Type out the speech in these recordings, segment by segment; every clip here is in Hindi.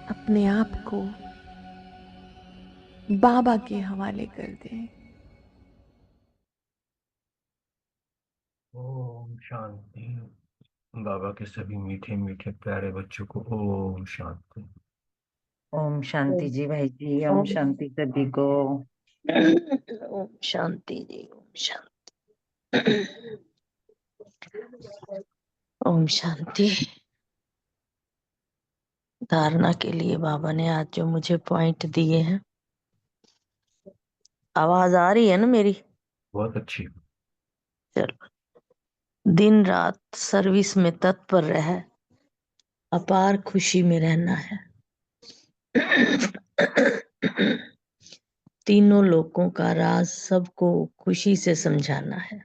अपने आप को बाबा के हवाले कर दें। ओम शांति। बाबा के सभी मीठे मीठे प्यारे बच्चों को ओम शांति। ओम शांति जी भाई जी। ओम ओम शांति सभी को। ओम शांति जी। ओम शांति। ओम शांति। धारणा के लिए बाबा ने आज जो मुझे पॉइंट दिए हैं, आवाज आ रही है ना मेरी? बहुत अच्छी। चलो। दिन रात सर्विस में तत्पर रह, अपार खुशी में रहना है। तीनों लोकों का राज सबको खुशी से समझाना है।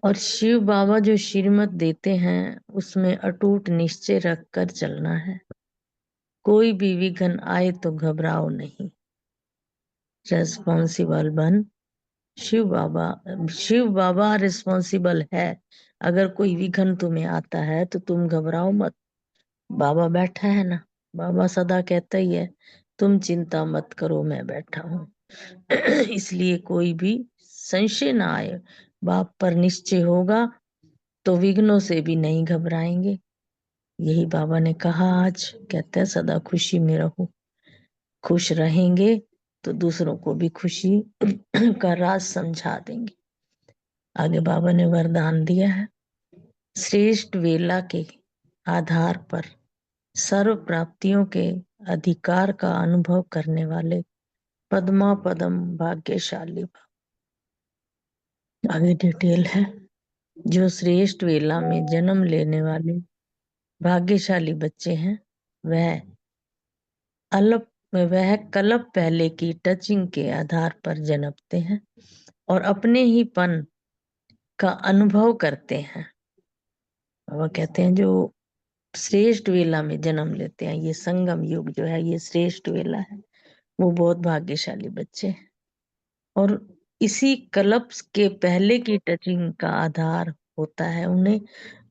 और शिव बाबा जो श्रीमत देते हैं उसमें अटूट निश्चय रख कर चलना है। कोई भी विघ्न आए तो घबराओ नहीं, रेस्पॉन्सिबल बन। शिव बाबा रिस्पॉन्सिबल है। अगर कोई विघ्न तुम्हें आता है तो तुम घबराओ मत, बाबा बैठा है ना। बाबा सदा कहता ही है, तुम चिंता मत करो, मैं बैठा हूँ। इसलिए कोई भी संशय ना आए। बाप पर निश्चय होगा तो विघ्नों से भी नहीं घबराएंगे। यही बाबा ने कहा आज, कहते हैं सदा खुशी में रहो। खुश रहेंगे तो दूसरों को भी खुशी का राज समझा देंगे। आगे बाबा ने वरदान दिया है, श्रेष्ठ वेला के आधार पर सर्व प्राप्तियों के अधिकार का अनुभव करने वाले पद्मा पदम भाग्यशाली। आगे डिटेल है, जो श्रेष्ठ वेला में जन्म लेने वाले भाग्यशाली बच्चे हैं, वह कल्प पहले की टचिंग के आधार पर जन्मते हैं और अपने ही पन का अनुभव करते हैं। वह कहते हैं जो श्रेष्ठ वेला में जन्म लेते हैं, ये संगम युग जो है ये श्रेष्ठ वेला है, वो बहुत भाग्यशाली बच्चे हैं। और इसी कल्प के पहले की टचिंग का आधार होता है उन्हें,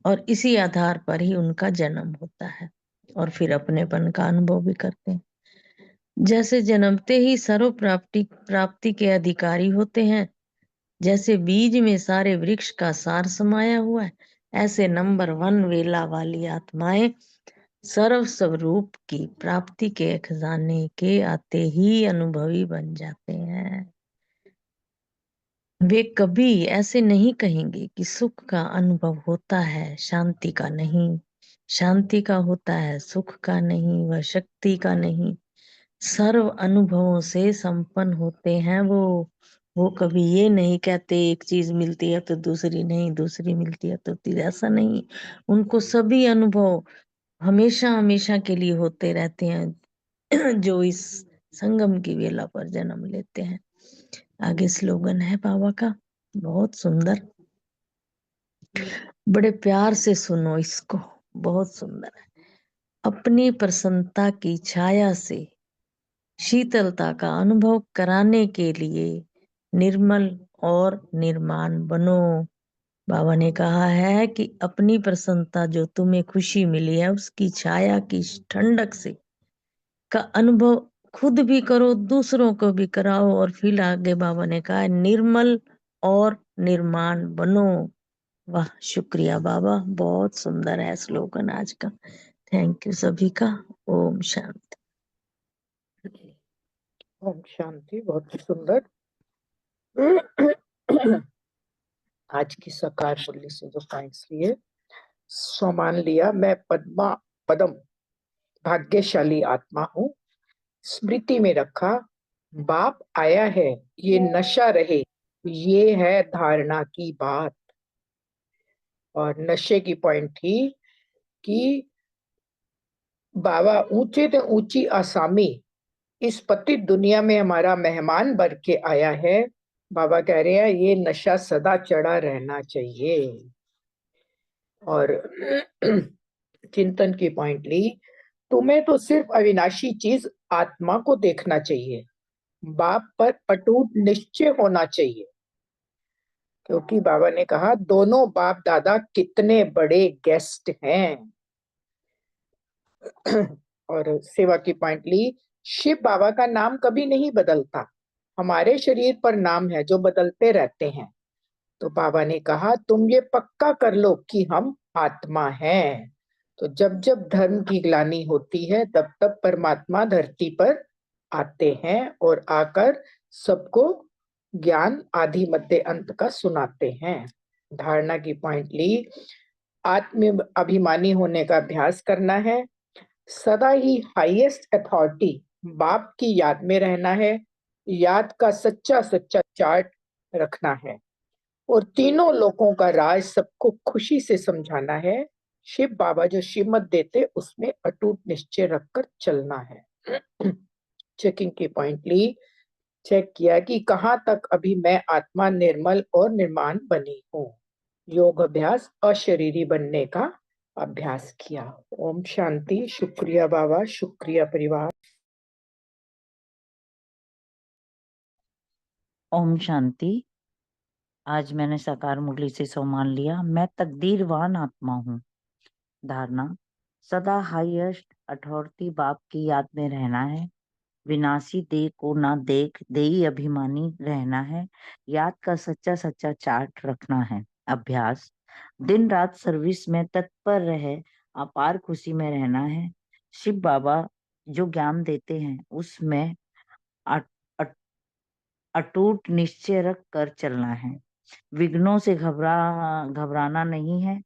और इसी आधार पर ही उनका जन्म होता है और फिर अपनेपन का अनुभव भी करते हैं। जैसे जन्मते ही सर्व प्राप्ति के अधिकारी होते हैं, जैसे बीज में सारे वृक्ष का सार समाया हुआ है, ऐसे नंबर 1 वेला वाली आत्माएं सर्व स्वरूप की प्राप्ति के खजाने के आते ही अनुभवी बन जाते हैं। वे कभी ऐसे नहीं कहेंगे कि सुख का अनुभव होता है, शांति का नहीं। शांति का होता है, सुख का नहीं, वह शक्ति का नहीं। सर्व अनुभवों से संपन्न होते हैं वो कभी ये नहीं कहते एक चीज मिलती है तो दूसरी नहीं, दूसरी मिलती है तो तीसरी, ऐसा नहीं। उनको सभी अनुभव हमेशा हमेशा के लिए होते रहते हैं जो इस संगम की वेला पर जन्म लेते हैं। आगे स्लोगन है बाबा का, बहुत सुंदर, बड़े प्यार से सुनो इसको, बहुत सुंदर है। अपनी प्रसन्नता की छाया से शीतलता का अनुभव कराने के लिए निर्मल और निर्माण बनो। बाबा ने कहा है कि अपनी प्रसन्नता जो तुम्हें खुशी मिली है उसकी छाया की ठंडक से का अनुभव खुद भी करो, दूसरों को भी कराओ। और फिर आगे बाबा ने कहा निर्मल और निर्माण बनो। वाह, शुक्रिया बाबा, बहुत सुंदर है स्लोगन आज का। थैंक यू सभी का। ओम शांति। ओम शांति। बहुत सुंदर। आज की साकार मुरली से जो पॉइंट्स लिए, सो मान लिया मैं पदम भाग्यशाली आत्मा हूँ। स्मृति में रखा, बाप आया है, ये नशा रहे, ये है धारणा की बात। और नशे की पॉइंट थी कि बाबा ऊंचे ते ऊंची आसामी इस पतित दुनिया में हमारा मेहमान बन के आया है। बाबा कह रहे हैं ये नशा सदा चढ़ा रहना चाहिए। और चिंतन की पॉइंट ली, तुम्हें तो सिर्फ अविनाशी चीज आत्मा को देखना चाहिए, बाप पर अटूट निश्चय होना चाहिए। क्योंकि बाबा ने कहा दोनों बाप दादा कितने बड़े गेस्ट हैं। और सेवा की पॉइंट ली, शिव बाबा का नाम कभी नहीं बदलता, हमारे शरीर पर नाम है जो बदलते रहते हैं। तो बाबा ने कहा तुम ये पक्का कर लो कि हम आत्मा हैं। तो जब जब धर्म की ग्लानि होती है तब तब परमात्मा धरती पर आते हैं और आकर सबको ज्ञान आदि मध्य अंत का सुनाते हैं। धारणा की पॉइंट ली, आत्म अभिमानी होने का अभ्यास करना है, सदा ही हाईएस्ट अथॉरिटी बाप की याद में रहना है, याद का सच्चा सच्चा चार्ट रखना है और तीनों लोगों का राज सबको खुशी से समझाना है। शिव बाबा जो श्रीमत देते उसमें अटूट निश्चय रखकर चलना है। चेकिंग की पॉइंट ली, चेक किया कि कहाँ तक अभी मैं आत्मा निर्मल और निर्माण बनी हूँ। योग अभ्यास अशरीरी बनने का अभ्यास किया। ओम शांति। शुक्रिया बाबा, शुक्रिया परिवार। ओम शांति। आज मैंने साकार मुरली से सम्मान लिया, मैं तकदीरवान आत्मा हूँ। धारणा, सदा हाईएस्ट अथॉरिटी बाप की याद में रहना है, विनाशी देह को ना देख देही अभिमानी रहना है, याद का सच्चा सच्चा चार्ट रखना है। अभ्यास, दिन रात सर्विस में तत्पर रहे, अपार खुशी में रहना है, शिव बाबा जो ज्ञान देते हैं उसमें अटूट निश्चय रख कर चलना है, विघ्नों से घबराना नहीं है,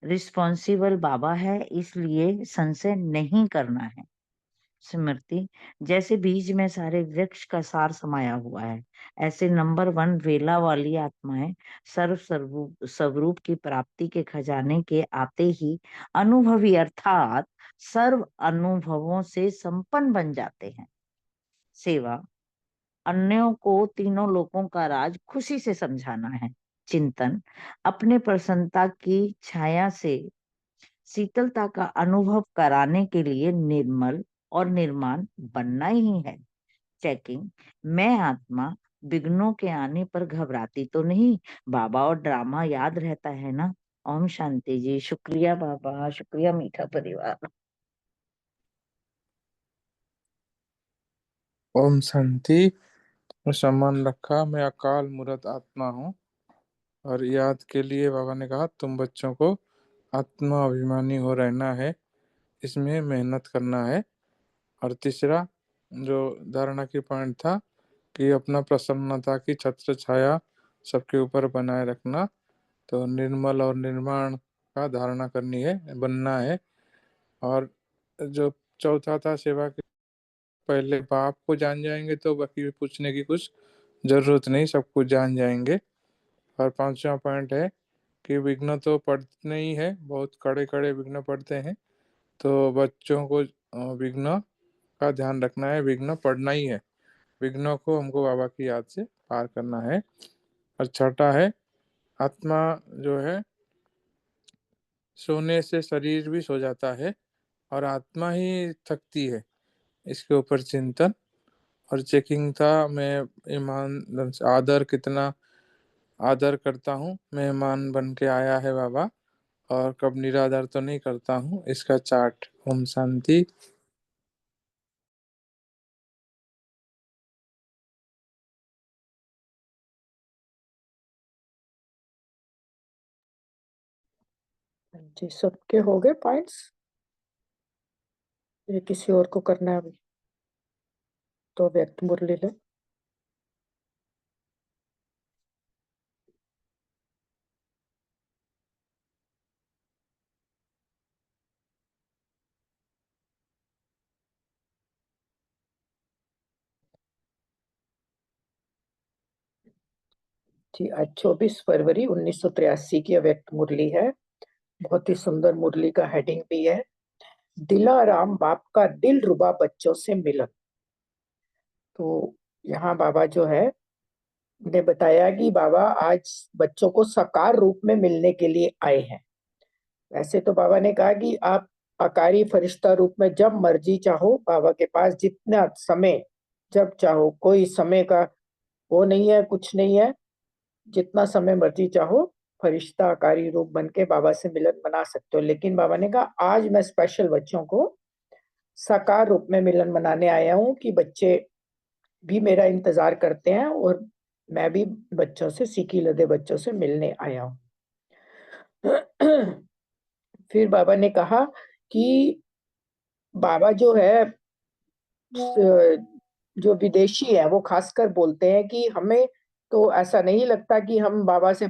रिस्पॉन्सिबल बाबा है इसलिए संशय नहीं करना है। स्मृति, जैसे बीज में सारे वृक्ष का सार समाया हुआ है, ऐसे नंबर 1 वेला वाली आत्माएं स्वरूप की प्राप्ति के खजाने के आते ही अनुभवी अर्थात सर्व अनुभवों से संपन्न बन जाते हैं। सेवा, अन्यों को तीनों लोगों का राज खुशी से समझाना है। चिंतन, अपने प्रसन्नता की छाया से शीतलता का अनुभव कराने के लिए निर्मल और निर्माण बनना ही है। चेकिंग, मैं आत्मा विघ्नों के आने पर घबराती तो नहीं, बाबा और ड्रामा याद रहता है ना। ओम शांति जी। शुक्रिया बाबा, शुक्रिया मीठा परिवार। ओम शांति। सम्मान रखा, मैं अकाल मूर्त आत्मा हूँ। और याद के लिए बाबा ने कहा तुम बच्चों को आत्मा अभिमानी हो रहना है, इसमें मेहनत करना है। और तीसरा जो धारणा की पॉइंट था कि अपना प्रसन्नता की छत्र छाया सबके ऊपर बनाए रखना, तो निर्मल और निर्माण का धारणा करनी है, बनना है। और जो चौथा था सेवा के पहले बाप को जान जाएंगे तो बाकी पूछने की कुछ जरूरत नहीं, सब कुछ जान जाएंगे। और पांचवा पॉइंट है कि विघ्न तो पड़ते ही है, बहुत कड़े कड़े विघ्न पड़ते हैं, तो बच्चों को विघ्न का ध्यान रखना है, विघ्न पड़ना ही है, विघ्नों को हमको बाबा की याद से पार करना है। और छठा है आत्मा जो है सोने से शरीर भी सो जाता है और आत्मा ही थकती है, इसके ऊपर चिंतन। और चेकिंग था मैं ईमान आदर कितना आदर करता हूँ, मेहमान बन के आया है बाबा, और कब निरादर तो नहीं करता हूँ, इसका चार्ट। ओम शांति। जी सबके हो गए पॉइंट्स, ये किसी और को करना है अभी तो व्यक्त मुरली ले। जी आज 24 फरवरी 1983 की अव्यक्त मुरली है। बहुत ही सुंदर मुरली का हेडिंग भी है, दिलाराम बाप का दिल रुबा बच्चों से मिलन। तो यहाँ बाबा जो है ने बताया कि बाबा आज बच्चों को साकार रूप में मिलने के लिए आए हैं। वैसे तो बाबा ने कहा कि आप आकारी फरिश्ता रूप में जब मर्जी चाहो बाबा के पास जितना समय जब चाहो, कोई समय का वो नहीं है, कुछ नहीं है। जितना समय मर्जी चाहो फरिश्ता आकारी रूप बन के बाबा से मिलन मना सकते हो, लेकिन बाबा ने कहा आज मैं स्पेशल बच्चों को साकार रूप में मिलन मनाने आया हूँ कि बच्चे भी मेरा इंतजार करते हैं और मैं भी बच्चों से, सीखी लदे बच्चों से मिलने आया हूँ। फिर बाबा ने कहा कि बाबा जो है, जो विदेशी है वो खासकर बोलते हैं कि हमें तो ऐसा नहीं लगता कि हम बाबा से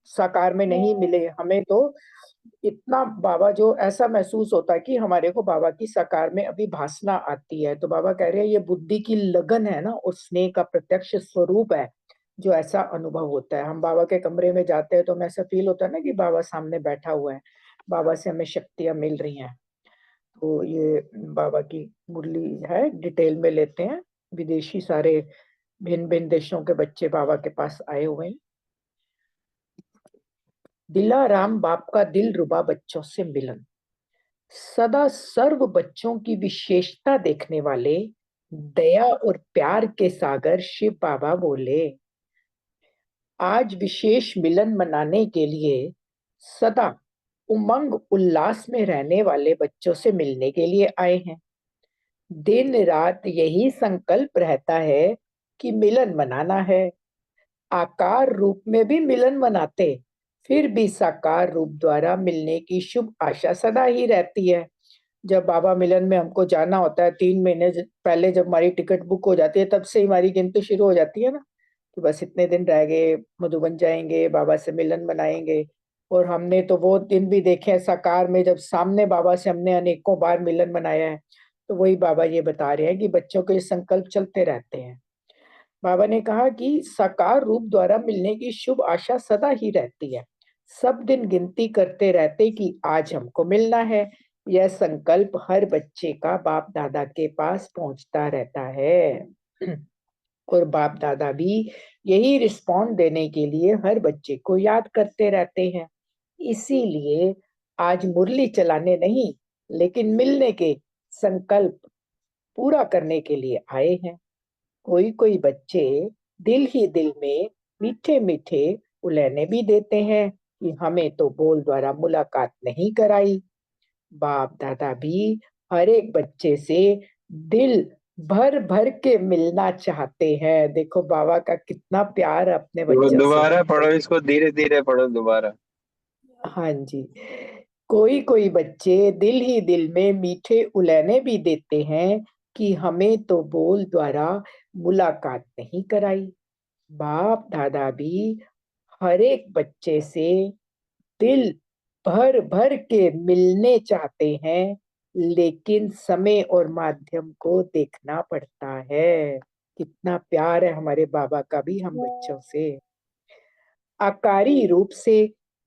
साकार में नहीं मिले, हमें तो इतना बाबा जो ऐसा महसूस होता है कि हमारे को बाबा की साकार में अभी भासना आती है। तो बाबा कह रहे हैं ये बुद्धि की लगन है ना, और स्नेह का प्रत्यक्ष स्वरूप है जो ऐसा अनुभव होता है। हम बाबा के कमरे में जाते हैं तो हमें ऐसा फील होता है ना कि बाबा सामने बैठा हुआ है, बाबा से हमें शक्तियां मिल रही हैं। तो ये बाबा की मुरली है, डिटेल में लेते हैं। विदेशी सारे भिन्न भिन्न देशों के बच्चे बाबा के पास आए हुए हैं। दिलाराम बाप का दिल रुबा बच्चों से मिलन, सदा सर्व बच्चों की विशेषता देखने वाले दया और प्यार के सागर शिव बाबा बोले, आज विशेष मिलन मनाने के लिए सदा उमंग उल्लास में रहने वाले बच्चों से मिलने के लिए आए हैं। दिन रात यही संकल्प रहता है कि मिलन मनाना है। आकार रूप में भी मिलन मनाते, फिर भी साकार रूप द्वारा मिलने की शुभ आशा सदा ही रहती है। जब बाबा मिलन में हमको जाना होता है 3 महीने पहले, जब हमारी टिकट बुक हो जाती है तब से हमारी गिनती शुरू हो जाती है ना कि बस इतने दिन रह गए, मधुबन जाएंगे, बाबा से मिलन मनाएंगे। और हमने तो वो दिन भी देखे हैं साकार में जब सामने बाबा से हमने अनेकों बार मिलन मनाया है। तो वही बाबा ये बता रहे हैं कि बच्चों के ये संकल्प चलते रहते हैं। बाबा ने कहा कि साकार रूप द्वारा मिलने की शुभ आशा सदा ही रहती है। सब दिन गिनती करते रहते कि आज हमको मिलना है। यह संकल्प हर बच्चे का बाप दादा के पास पहुंचता रहता है। और बाप दादा भी यही रिस्पॉन्ड देने के लिए हर बच्चे को याद करते रहते हैं। इसीलिए आज मुरली चलाने नहीं, लेकिन मिलने के संकल्प पूरा करने के लिए आए हैं। कोई कोई बच्चे दिल ही दिल में मीठे मीठे उलहने भी देते हैं कि हमें तो बोल द्वारा मुलाकात नहीं कराई। बाप दादा भी हर एक बच्चे से दिल भर भर के मिलना चाहते हैं। देखो बाबा का कितना प्यार है अपने बच्चों से। दोबारा पढ़ो इसको, धीरे धीरे पढ़ो दोबारा। हाँ जी, कोई कोई बच्चे दिल ही दिल में मीठे उलहने भी देते हैं कि हमें तो बोल द्वारा मुलाकात नहीं कराई। बाप दादा भी हर एक बच्चे से दिल भर भर के मिलने चाहते हैं, लेकिन समय और माध्यम को देखना पड़ता है। कितना प्यार है हमारे बाबा का भी हम बच्चों से। आकारी रूप से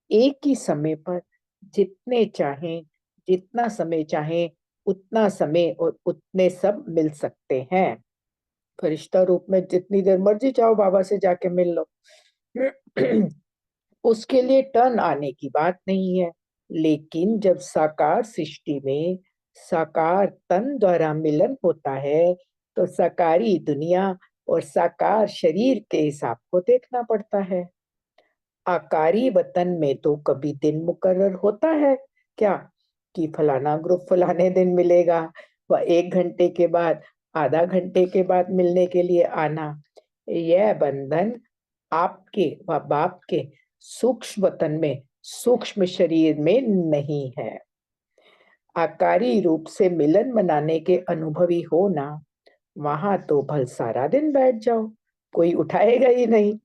एक ही समय पर जितने चाहें, जितना समय चाहें उतना समय और उतने सब मिल सकते हैं। फरिश्ता रूप में जितनी देर मर्जी चाहो बाबा से जाके मिल लो। उसके लिए टर्न आने की बात नहीं है। लेकिन जब साकार सृष्टि में साकार तन द्वारा मिलन होता है तो साकारी दुनिया और साकार शरीर के हिसाब को देखना पड़ता है। आकारी वतन में तो कभी दिन मुकर्रर होता है क्या कि फलाना ग्रुप फलाने दिन मिलेगा, व 1 घंटे के बाद, आधा घंटे के बाद मिलने के लिए आना। यह बंधन आपके व बाप के सूक्ष्म वतन में, सूक्ष्म शरीर में नहीं है। आकारी रूप से मिलन मनाने के अनुभवी हो ना, वहां तो भल सारा दिन बैठ जाओ, कोई उठाएगा ही नहीं।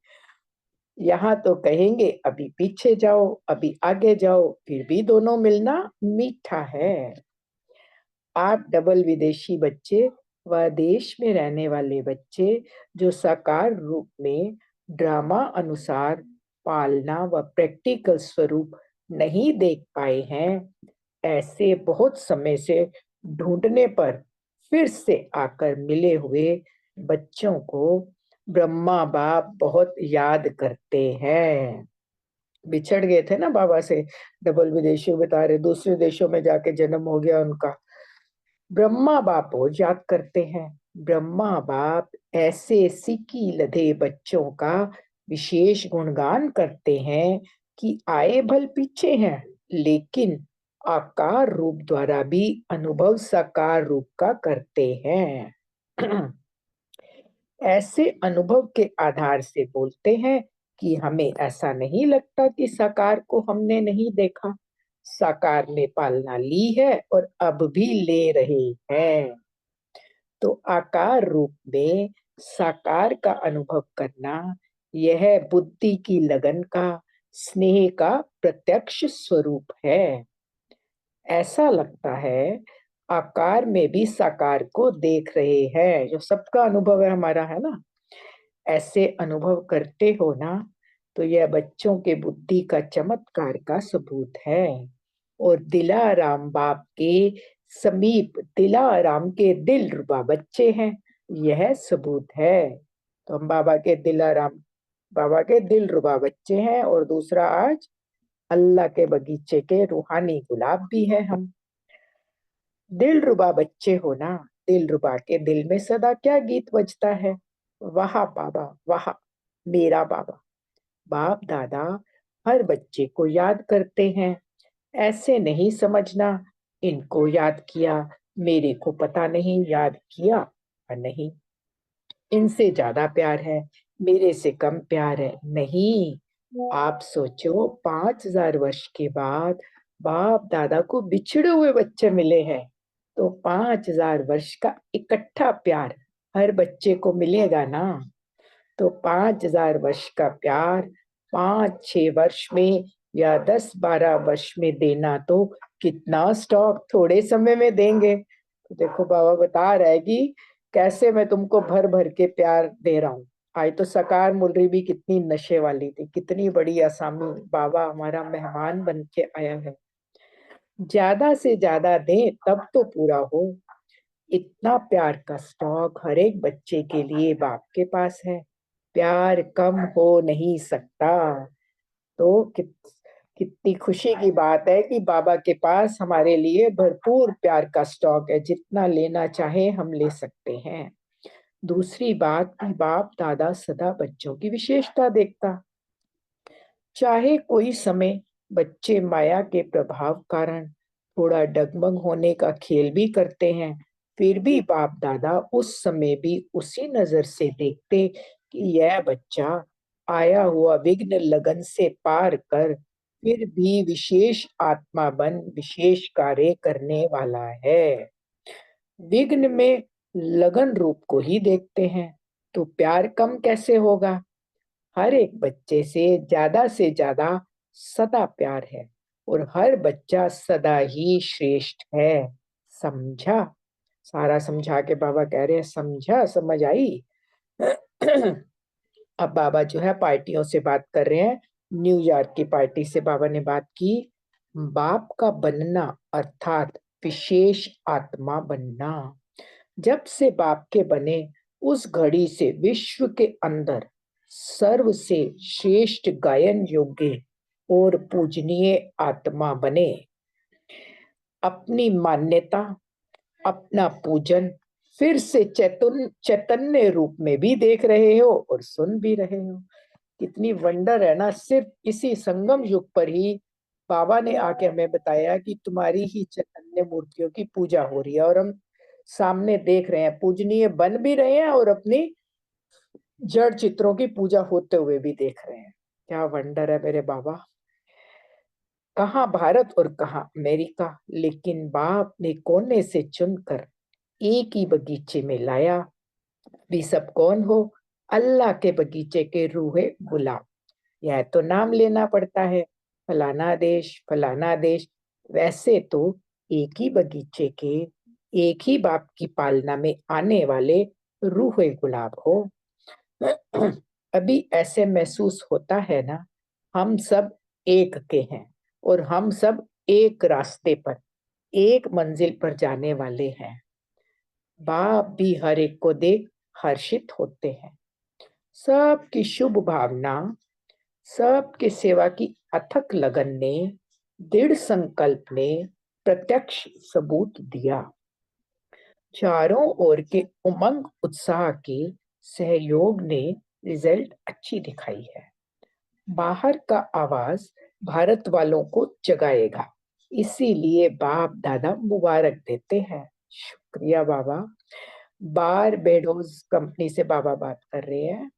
यहाँ तो कहेंगे अभी पीछे जाओ, अभी आगे जाओ, फिर भी दोनों मिलना मीठा है। आप डबल विदेशी बच्चे व देश में रहने वाले बच्चे जो साकार रूप में ड्रामा अनुसार पालना व प्रैक्टिकल स्वरूप नहीं देख पाए हैं, ऐसे बहुत समय से ढूंढने पर फिर से आकर मिले हुए बच्चों को ब्रह्मा बाप बहुत याद करते हैं। बिछड़ गए थे ना बाबा से, डबल विदेशी बता रहे, दूसरे देशों में जाके जन्म हो गया उनका। ब्रह्मा बाप को याद करते हैं। ब्रह्मा बाप ऐसे सिकी लधे बच्चों का विशेष गुणगान करते हैं कि आए भल पीछे हैं, लेकिन आकार रूप द्वारा भी अनुभव साकार रूप का करते हैं। ऐसे अनुभव के आधार से बोलते हैं कि हमें ऐसा नहीं लगता कि साकार को हमने नहीं देखा, साकार ने पालना ली है और अब भी ले रहे हैं। तो आकार रूप में साकार का अनुभव करना, यह बुद्धि की लगन का, स्नेह का प्रत्यक्ष स्वरूप है। ऐसा लगता है आकार में भी साकार को देख रहे हैं, जो सबका अनुभव है हमारा, है ना। ऐसे अनुभव करते हो ना, तो यह बच्चों के बुद्धि का चमत्कार का सबूत है। और दिलाराम बाप के समीप दिलाराम के दिलरुबा बच्चे हैं, यह सबूत है। तो हम बाबा के दिलरुबा बच्चे हैं, और दूसरा आज अल्लाह के बगीचे के रूहानी गुलाब भी है हम। दिलरुबा बच्चे हो ना, दिलरुबा के दिल में सदा क्या गीत बजता है, वाह बाबा वाह मेरा बाबा। बाप दादा हर बच्चे को याद करते हैं, ऐसे नहीं समझना इनको याद किया, मेरे को पता नहीं याद किया या नहीं, इनसे ज्यादा प्यार है, मेरे से कम प्यार है, नहीं। आप सोचो 5000 वर्ष के बाद बाप दादा को बिछड़े हुए बच्चे मिले हैं, तो 5000 वर्ष का इकट्ठा प्यार हर बच्चे को मिलेगा ना। तो 5000 वर्ष का प्यार 5-6 वर्ष में या 10-12 वर्ष में देना, तो कितना स्टॉक थोड़े समय में देंगे। तो देखो बाबा बता रहा है कि कैसे मैं तुमको भर भर के प्यार दे रहा हूँ। आज तो सकार मुरली भी कितनी नशे वाली थी, कितनी बड़ी आसामी, बाबा हमारा मेहमान बन के आया है। ज्यादा से ज्यादा दें तब तो पूरा हो। इतना प्यार का स्टॉक हर एक बच्चे के लिए बाप के पास है, प्यार कम हो नहीं सकता। तो कितनी खुशी की बात है कि बाबा के पास हमारे लिए भरपूर प्यार का स्टॉक है, जितना लेना चाहे हम ले सकते हैं। दूसरी बात कि बाप दादा सदा बच्चों की विशेषता देखता, चाहे कोई समय बच्चे माया के प्रभाव कारण थोड़ा डगमग होने का खेल भी करते हैं, फिर भी बाप दादा उस समय भी उसी नजर से देखते कि यह बच्चा आया हुआ विघ्न लगन से पार कर फिर भी विशेष आत्मा बन विशेष कार्य करने वाला है। विघ्न में लगन रूप को ही देखते हैं, तो प्यार कम कैसे होगा। हर एक बच्चे से ज्यादा सदा प्यार है, और हर बच्चा सदा ही श्रेष्ठ है। समझा। सारा समझा के बाबा कह रहे हैं समझा, समझ आई। अब बाबा जो है पार्टियों से बात कर रहे हैं। न्यूयॉर्क की पार्टी से बाबा ने बात की, बाप का बनना अर्थात विशेष आत्मा बनना। जब से बाप के बने उस घड़ी से विश्व के अंदर सर्व से श्रेष्ठ गायन योग्य और पूजनीय आत्मा बने। अपनी मान्यता, अपना पूजन फिर से चैतन्य रूप में भी देख रहे हो और सुन भी रहे हो। कितनी वंडर है ना, सिर्फ इसी संगम युग पर ही बाबा ने आके हमें बताया कि तुम्हारी ही चैतन्य मूर्तियों की पूजा हो रही है, और हम सामने देख रहे हैं, पूजनीय बन भी रहे हैं और अपनी जड़ चित्रों की पूजा होते हुए भी देख रहे हैं। क्या वंडर है मेरे बाबा। कहाँ भारत और कहाँ अमेरिका, लेकिन बाप ने कोने से चुनकर एक ही बगीचे में लाया। भी सब कौन हो, अल्लाह के बगीचे के रूहे गुलाब। यह तो नाम लेना पड़ता है, फलाना देश फलाना देश, वैसे तो एक ही बगीचे के एक ही बाप की पालना में आने वाले रूहे गुलाब हो। अभी ऐसे महसूस होता है ना, हम सब एक के हैं और हम सब एक रास्ते पर एक मंजिल पर जाने वाले हैं। बाप भी हर एक को देख हर्षित होते हैं। सबकी शुभ भावना, सबके सेवा की अथक लगन ने, दृढ़ संकल्प ने प्रत्यक्ष सबूत दिया। चारों ओर के उमंग उत्साह के सहयोग ने रिजल्ट अच्छी दिखाई है। बाहर का आवाज भारत वालों को जगाएगा, इसीलिए बाप दादा मुबारक देते हैं। शुक्रिया बाबा। बारबेडोस कंपनी से बाबा बात कर रहे हैं।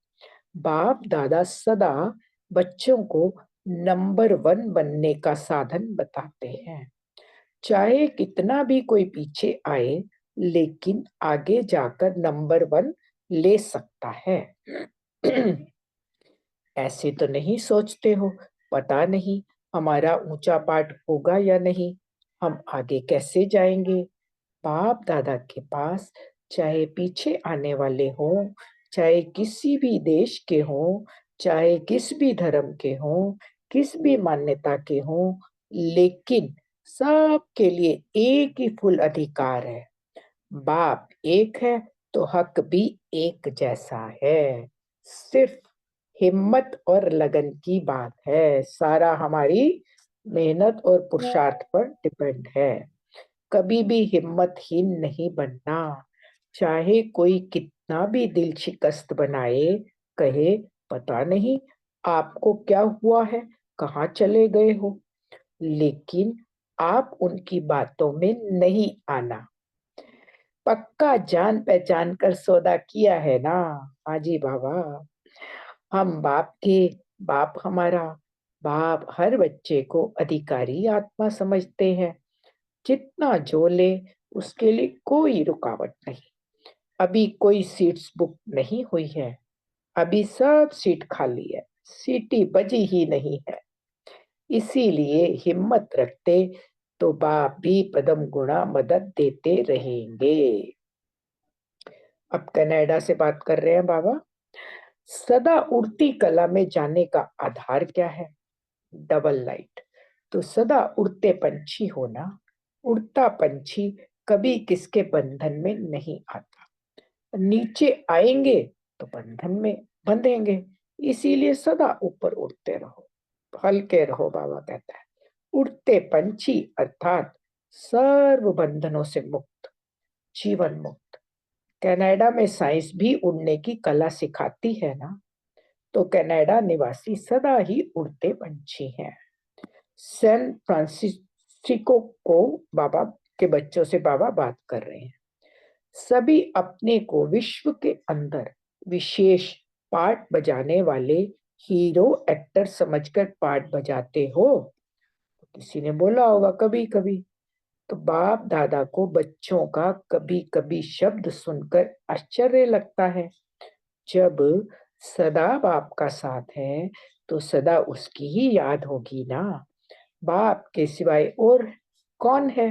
बाप दादा सदा बच्चों को नंबर 1 बनने का साधन बताते हैं। चाहे कितना भी कोई पीछे आए, लेकिन आगे जाकर नंबर 1 ले सकता है। ऐसे तो नहीं सोचते हो, पता नहीं हमारा ऊंचा पाठ होगा या नहीं, हम आगे कैसे जाएंगे। बाप दादा के पास चाहे पीछे आने वाले हों, चाहे किसी भी देश के हों, चाहे किस भी धर्म के हों, किस भी मान्यता के हों, लेकिन सब के लिए एक ही फुल अधिकार है। बाप एक है तो हक भी एक जैसा है। सिर्फ हिम्मत और लगन की बात है। सारा हमारी मेहनत और पुरुषार्थ पर डिपेंड है। कभी भी हिम्मतहीन नहीं बनना। चाहे कोई कितना भी दिल शिकस्त बनाए, कहे पता नहीं आपको क्या हुआ है, कहाँ चले गए हो, लेकिन आप उनकी बातों में नहीं आना। पक्का जान पहचान कर सौदा किया है ना। हाँ जी बाबा। हम बाप के, बाप हमारा, बाप हर बच्चे को अधिकारी आत्मा समझते हैं। जितना जो ले उसके लिए कोई रुकावट नहीं। अभी कोई सीट्स बुक नहीं हुई है, अभी सब सीट खाली है, सीटी बजी ही नहीं है। इसीलिए हिम्मत रखते तो बाप भी पदम गुणा मदद देते रहेंगे। अब कनाडा से बात कर रहे हैं बाबा। सदा उड़ती कला में जाने का आधार क्या है? Double light. तो सदा उड़ते पंछी होना। उड़ता पंछी कभी किसके बंधन में नहीं आता। नीचे आएंगे तो बंधन में बंधेंगे, इसीलिए सदा ऊपर उड़ते रहो, हल्के रहो। बाबा कहता है उड़ते पंछी अर्थात सर्व बंधनों से मुक्त, जीवन मुक्त। कनाडा में साइंस भी उड़ने की कला सिखाती है ना, तो कनाडा निवासी सदा ही उड़ते पंछी हैं। सैन फ्रांसिस्को को बाबा के बच्चों से बाबा बात कर रहे हैं। सभी अपने को विश्व के अंदर विशेष पार्ट बजाने वाले हीरो एक्टर समझकर पार्ट बजाते हो। तो किसी ने बोला होगा कभी कभी। तो बाप दादा को बच्चों का कभी कभी शब्द सुनकर आश्चर्य लगता है। जब सदा बाप का साथ है तो सदा उसकी ही याद होगी ना। बाप के सिवाय और कौन है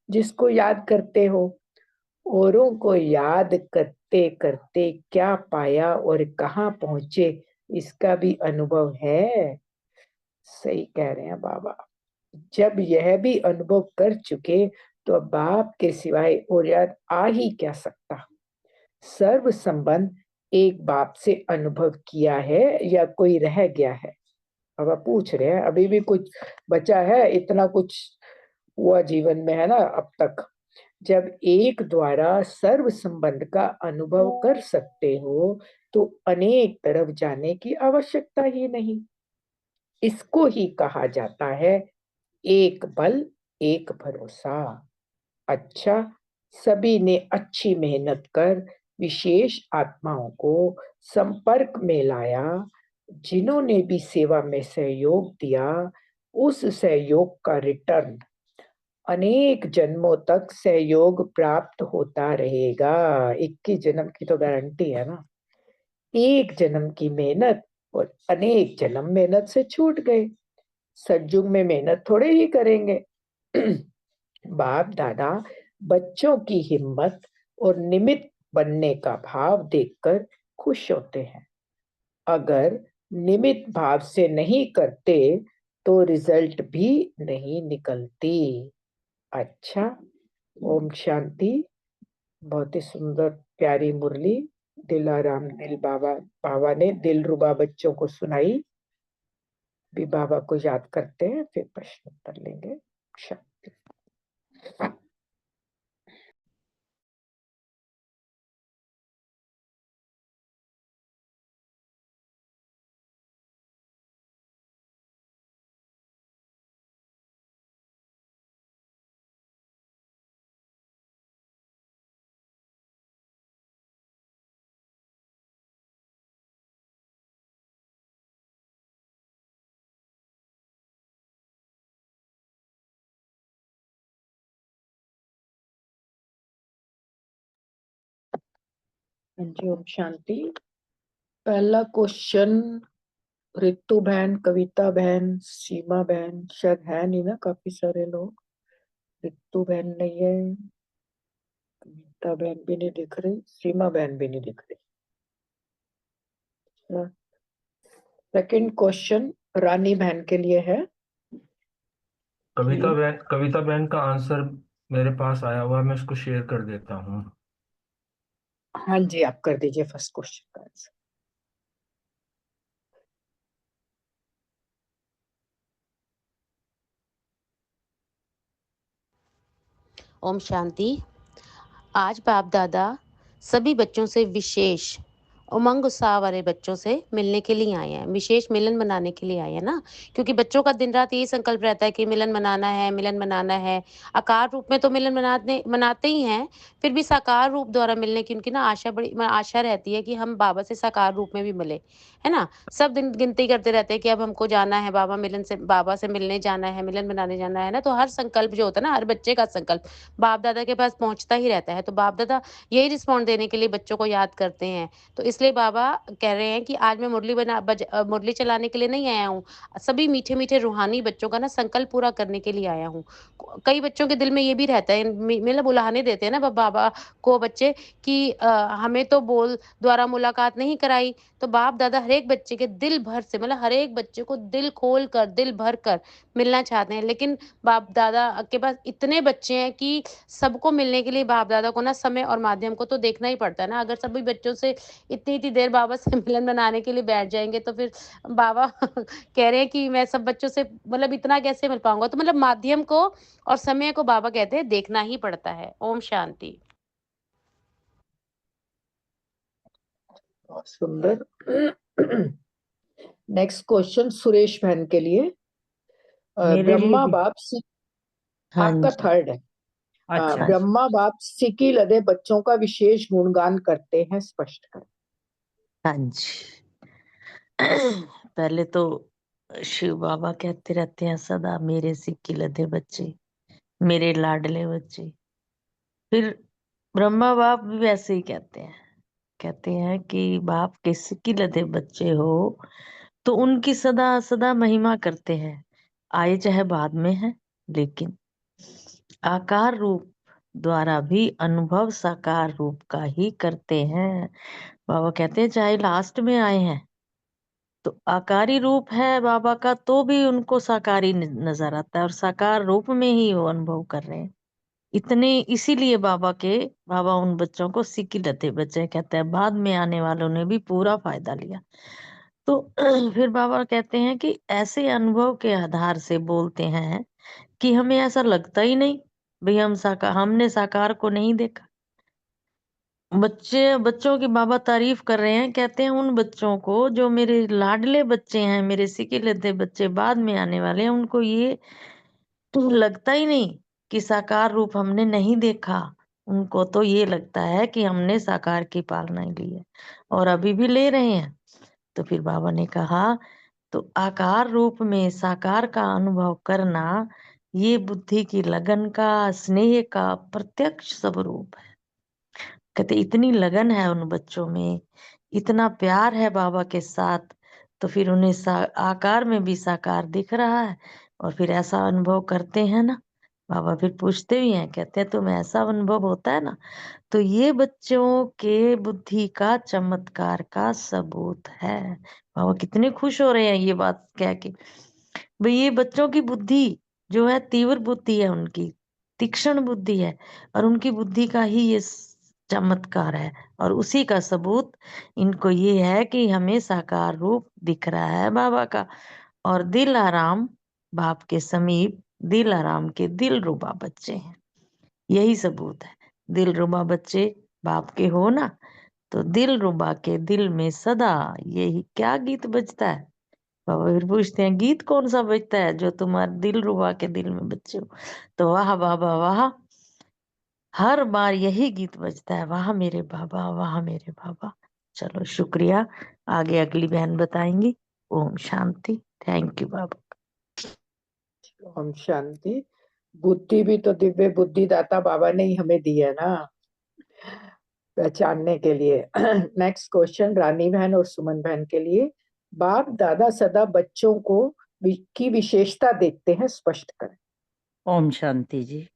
जिसको याद करते हो? औरों को याद करते करते क्या पाया और कहाँ पहुंचे, इसका भी अनुभव है। सही कह रहे हैं बाबा। जब यह भी अनुभव कर चुके तो अब बाप के सिवाय और याद आ ही क्या सकता। सर्व संबंध एक बाप से अनुभव किया है या कोई रह गया है? अब आप पूछ रहे हैं अभी भी कुछ बचा है? इतना कुछ हुआ जीवन में है ना अब तक। जब एक द्वारा सर्व संबंध का अनुभव कर सकते हो तो अनेक तरफ जाने की आवश्यकता ही नहीं। इसको ही कहा जाता है एक बल एक भरोसा। अच्छा, सभी ने अच्छी मेहनत कर विशेष आत्माओं को संपर्क में लाया। जिन्होंने भी सेवा में सहयोग दिया, उस सहयोग का रिटर्न अनेक जन्मों तक सहयोग प्राप्त होता रहेगा। 21 जन्म की तो गारंटी है ना। एक जन्म की मेहनत और अनेक जन्म मेहनत से छूट गए। सतयुग में मेहनत थोड़े ही करेंगे। बाप दादा बच्चों की हिम्मत और निमित्त बनने का भाव देखकर खुश होते हैं। अगर निमित्त भाव से नहीं करते तो रिजल्ट भी नहीं निकलती। अच्छा, ओम शांति। बहुत ही सुंदर प्यारी मुरली दिलाराम दिल बाबा बाबा ने दिलरुबा बच्चों को सुनाई। भी बाबा को याद करते हैं, फिर प्रश्न उत्तर लेंगे। शांति। हाँ जी, ओम शांति। पहला क्वेश्चन रितु बहन, कविता बहन, सीमा बहन शायद है नहीं ना, काफी सारे लोग। रितु बहन नहीं है, कविता बहन भी नहीं दिख रही, सीमा बहन भी नहीं दिख रही। सेकंड क्वेश्चन रानी बहन के लिए है। कविता बहन का आंसर मेरे पास आया हुआ है, मैं उसको शेयर कर देता हूँ। हाँ जी, आप कर दीजिए फर्स्ट क्वेश्चन का आंसर। ओम शांति। आज बाप दादा सभी बच्चों से विशेष उमंग उत्साह वाले बच्चों से मिलने के लिए आए हैं, विशेष मिलन मनाने के लिए आए हैं ना, क्योंकि बच्चों का दिन रात यही संकल्प रहता है कि मिलन मनाना है, मिलन मनाना है। आकार रूप में तो मिलन मनाते ही हैं, फिर भी साकार रूप द्वारा मिलने की उनकी ना आशा रहती है कि हम बाबा से साकार रूप में भी मिले, है ना। सब दिन गिनती करते रहते हैं कि अब हमको जाना है बाबा से मिलने जाना है, मिलन मनाने जाना है ना। तो हर संकल्प जो होता है ना, हर बच्चे का संकल्प बाप दादा के पास पहुंचता ही रहता है। तो बाप दादा यही रिस्पॉन्ड देने के लिए बच्चों को याद करते हैं। तो इसलिए बाबा कह रहे हैं कि आज मैं मुरली चलाने के लिए नहीं आया हूँ। सभी मीठे-मीठे रूहानी बच्चों का ना संकल्प पूरा करने के लिए आया हूँ। कई बच्चों के दिल में ये भी रहता है, मतलब बुलाने देते हैं ना बाबा को बच्चे कि हमें तो बोल द्वारा मुलाकात नहीं कराई। तो बाप दादा हर एक बच्चे के दिल भर से, मतलब हर एक बच्चे को दिल खोल कर, दिल भर कर मिलना चाहते हैं। लेकिन बाप दादा के पास इतने बच्चे हैं कि सबको मिलने के लिए बाप दादा को ना समय और माध्यम को तो देखना ही पड़ता है ना। अगर सभी बच्चों से इतनी देर बाबा से मिलन मनाने के लिए बैठ जाएंगे तो फिर बाबा कह रहे हैं कि मैं सब बच्चों से मतलब इतना कैसे मिल पाऊंगा। तो मतलब माध्यम को और समय को बाबा कहते हैं देखना ही पड़ता है। ओम शांति। बहुत सुंदर। नेक्स्ट क्वेश्चन सुरेश बहन के लिए। मेरे लिए ब्रह्मा भी। बाप हाँ आपका जी। थर्ड है। अच्छा। ब्रह्मा बाप सिकी लदे बच्चों का विशेष गुणगान करते हैं, स्पष्ट करें। हाँ जी। पहले तो शिव बाबा कहते रहते हैं सदा, मेरे सिक्के लदे बच्चे, मेरे लाडले बच्चे। फिर ब्रह्मा बाप भी वैसे ही कहते हैं कि बाप के सिक्के लदे बच्चे हो तो उनकी सदा सदा महिमा करते हैं, आए चाहे बाद में है, लेकिन आकार रूप द्वारा भी अनुभव साकार रूप का ही करते हैं। बाबा कहते हैं चाहे लास्ट में आए हैं तो आकारी रूप है बाबा का, तो भी उनको साकारी नजर आता है और साकार रूप में ही वो अनुभव कर रहे हैं। इतने इसीलिए बाबा उन बच्चों को सिक्की लते बच्चे कहते हैं। बाद में आने वालों ने भी पूरा फायदा लिया। तो फिर बाबा कहते हैं कि ऐसे अनुभव के आधार से बोलते हैं कि हमें ऐसा लगता ही नहीं भाई हमने साकार को नहीं देखा। बच्चों की बाबा तारीफ कर रहे हैं, कहते हैं उन बच्चों को जो मेरे लाडले बच्चे हैं, मेरे सिके लेते बच्चे बाद में आने वाले हैं, उनको ये तो लगता ही नहीं कि साकार रूप हमने नहीं देखा। उनको तो ये लगता है कि हमने साकार की पालना ली है और अभी भी ले रहे हैं। तो फिर बाबा ने कहा तो आकार रूप में साकार का अनुभव करना ये बुद्धि की लगन का, स्नेह का प्रत्यक्ष स्वरूप है। कहते इतनी लगन है उन बच्चों में, इतना प्यार है बाबा के साथ, तो फिर उन्हें आकार में भी साकार दिख रहा है और फिर ऐसा अनुभव करते हैं ना। बाबा फिर पूछते भी हैं, कहते हैं तुम्हें ऐसा अनुभव होता है ना, तो ये बच्चों के बुद्धि का चमत्कार का सबूत है। बाबा कितने खुश हो रहे हैं ये बात कह के, भाई ये बच्चों की बुद्धि जो है तीव्र बुद्धि है, उनकी तीक्ष्ण बुद्धि है और उनकी बुद्धि का ही ये चमत्कार है और उसी का सबूत इनको ये है कि हमें साकार रूप दिख रहा है बाबा का। और दिल आराम बाप के समीप दिल आराम के दिल रुबा बच्चे हैं, यही सबूत है। दिल रुबा बच्चे बाप के हो ना, तो दिल रुबा के दिल में सदा यही क्या गीत बजता है। बाबा फिर पूछते हैं गीत कौन सा बजता है जो तुम्हारे दिल रुबा के दिल में बच्चे हो। तो वाह बाबा वाह, हर बार यही गीत बजता है, वाह मेरे बाबा वाह मेरे बाबा। चलो शुक्रिया, आगे अगली बहन बताएंगी। ओम शांति। थैंक यू बाबा। ओम शांति। बुद्धि भी तो दिव्य बुद्धिदाता बाबा ने ही हमें दी है ना। पहचानने के लिए। नेक्स्ट क्वेश्चन रानी बहन और सुमन बहन के लिए। बाप दादा सदा बच्चों को की विशेषता देखते हैं, स्पष्ट करें। ओम शांति जी।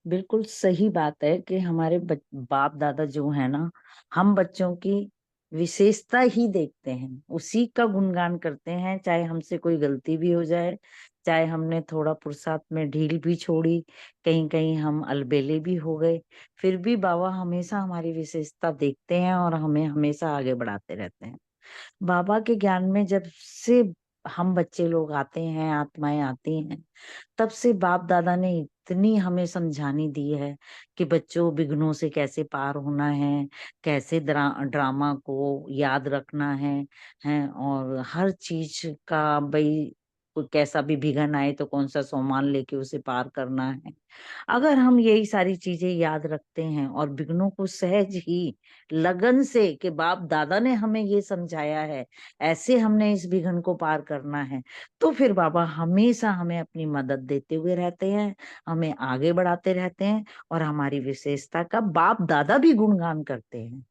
बिल्कुल सही बात है कि हमारे बाप दादा जो है ना, हम बच्चों की विशेषता ही देखते हैं, उसी का गुणगान करते हैं, चाहे हमसे कोई गलती भी हो जाए, चाहे हमने थोड़ा पुरुषार्थ में ढील भी छोड़ी, कहीं कहीं हम अलबेले भी हो गए, फिर भी बाबा हमेशा हमारी विशेषता देखते हैं और हमें हमेशा आगे बढ़ाते रहते हैं। बाबा के ज्ञान में जब से हम बच्चे लोग आते हैं, आत्माएं आती हैं, तब से बाप दादा ने इतनी हमें समझानी दी है कि बच्चों विघ्नों से कैसे पार होना है, कैसे ड्रामा को याद रखना है और हर चीज का भाई कोई कैसा भी विघ्न आए तो कौन सा सामान लेके उसे पार करना है। अगर हम यही सारी चीजें याद रखते हैं और विघ्नों को सहज ही लगन से कि बाप दादा ने हमें ये समझाया है, ऐसे हमने इस विघ्न को पार करना है, तो फिर बाबा हमेशा हमें अपनी मदद देते हुए रहते हैं, हमें आगे बढ़ाते रहते हैं और हमारी विशेषता का बाप दादा भी गुणगान करते हैं,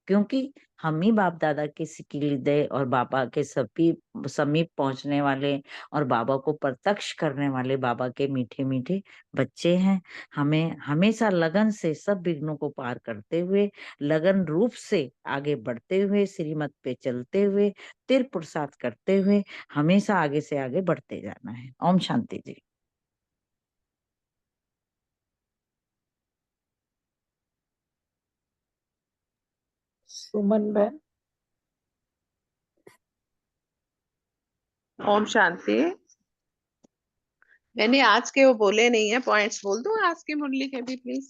क्योंकि हम ही बाप दादा के सिकीलिदे और बाबा के सभी समीप पहुंचने वाले और बाबा को प्रत्यक्ष करने वाले बाबा के मीठे मीठे बच्चे हैं। हमें हमेशा लगन से सब विघ्नों को पार करते हुए, लगन रूप से आगे बढ़ते हुए, श्रीमत पे चलते हुए, तिर पुरुषार्थ करते हुए हमेशा आगे से आगे बढ़ते जाना है। ओम शांति जी। सुमन बहन। ओम शांति। मैंने आज के वो बोले नहीं है, पॉइंट्स बोल दूं आज की मुरली के भी प्लीज।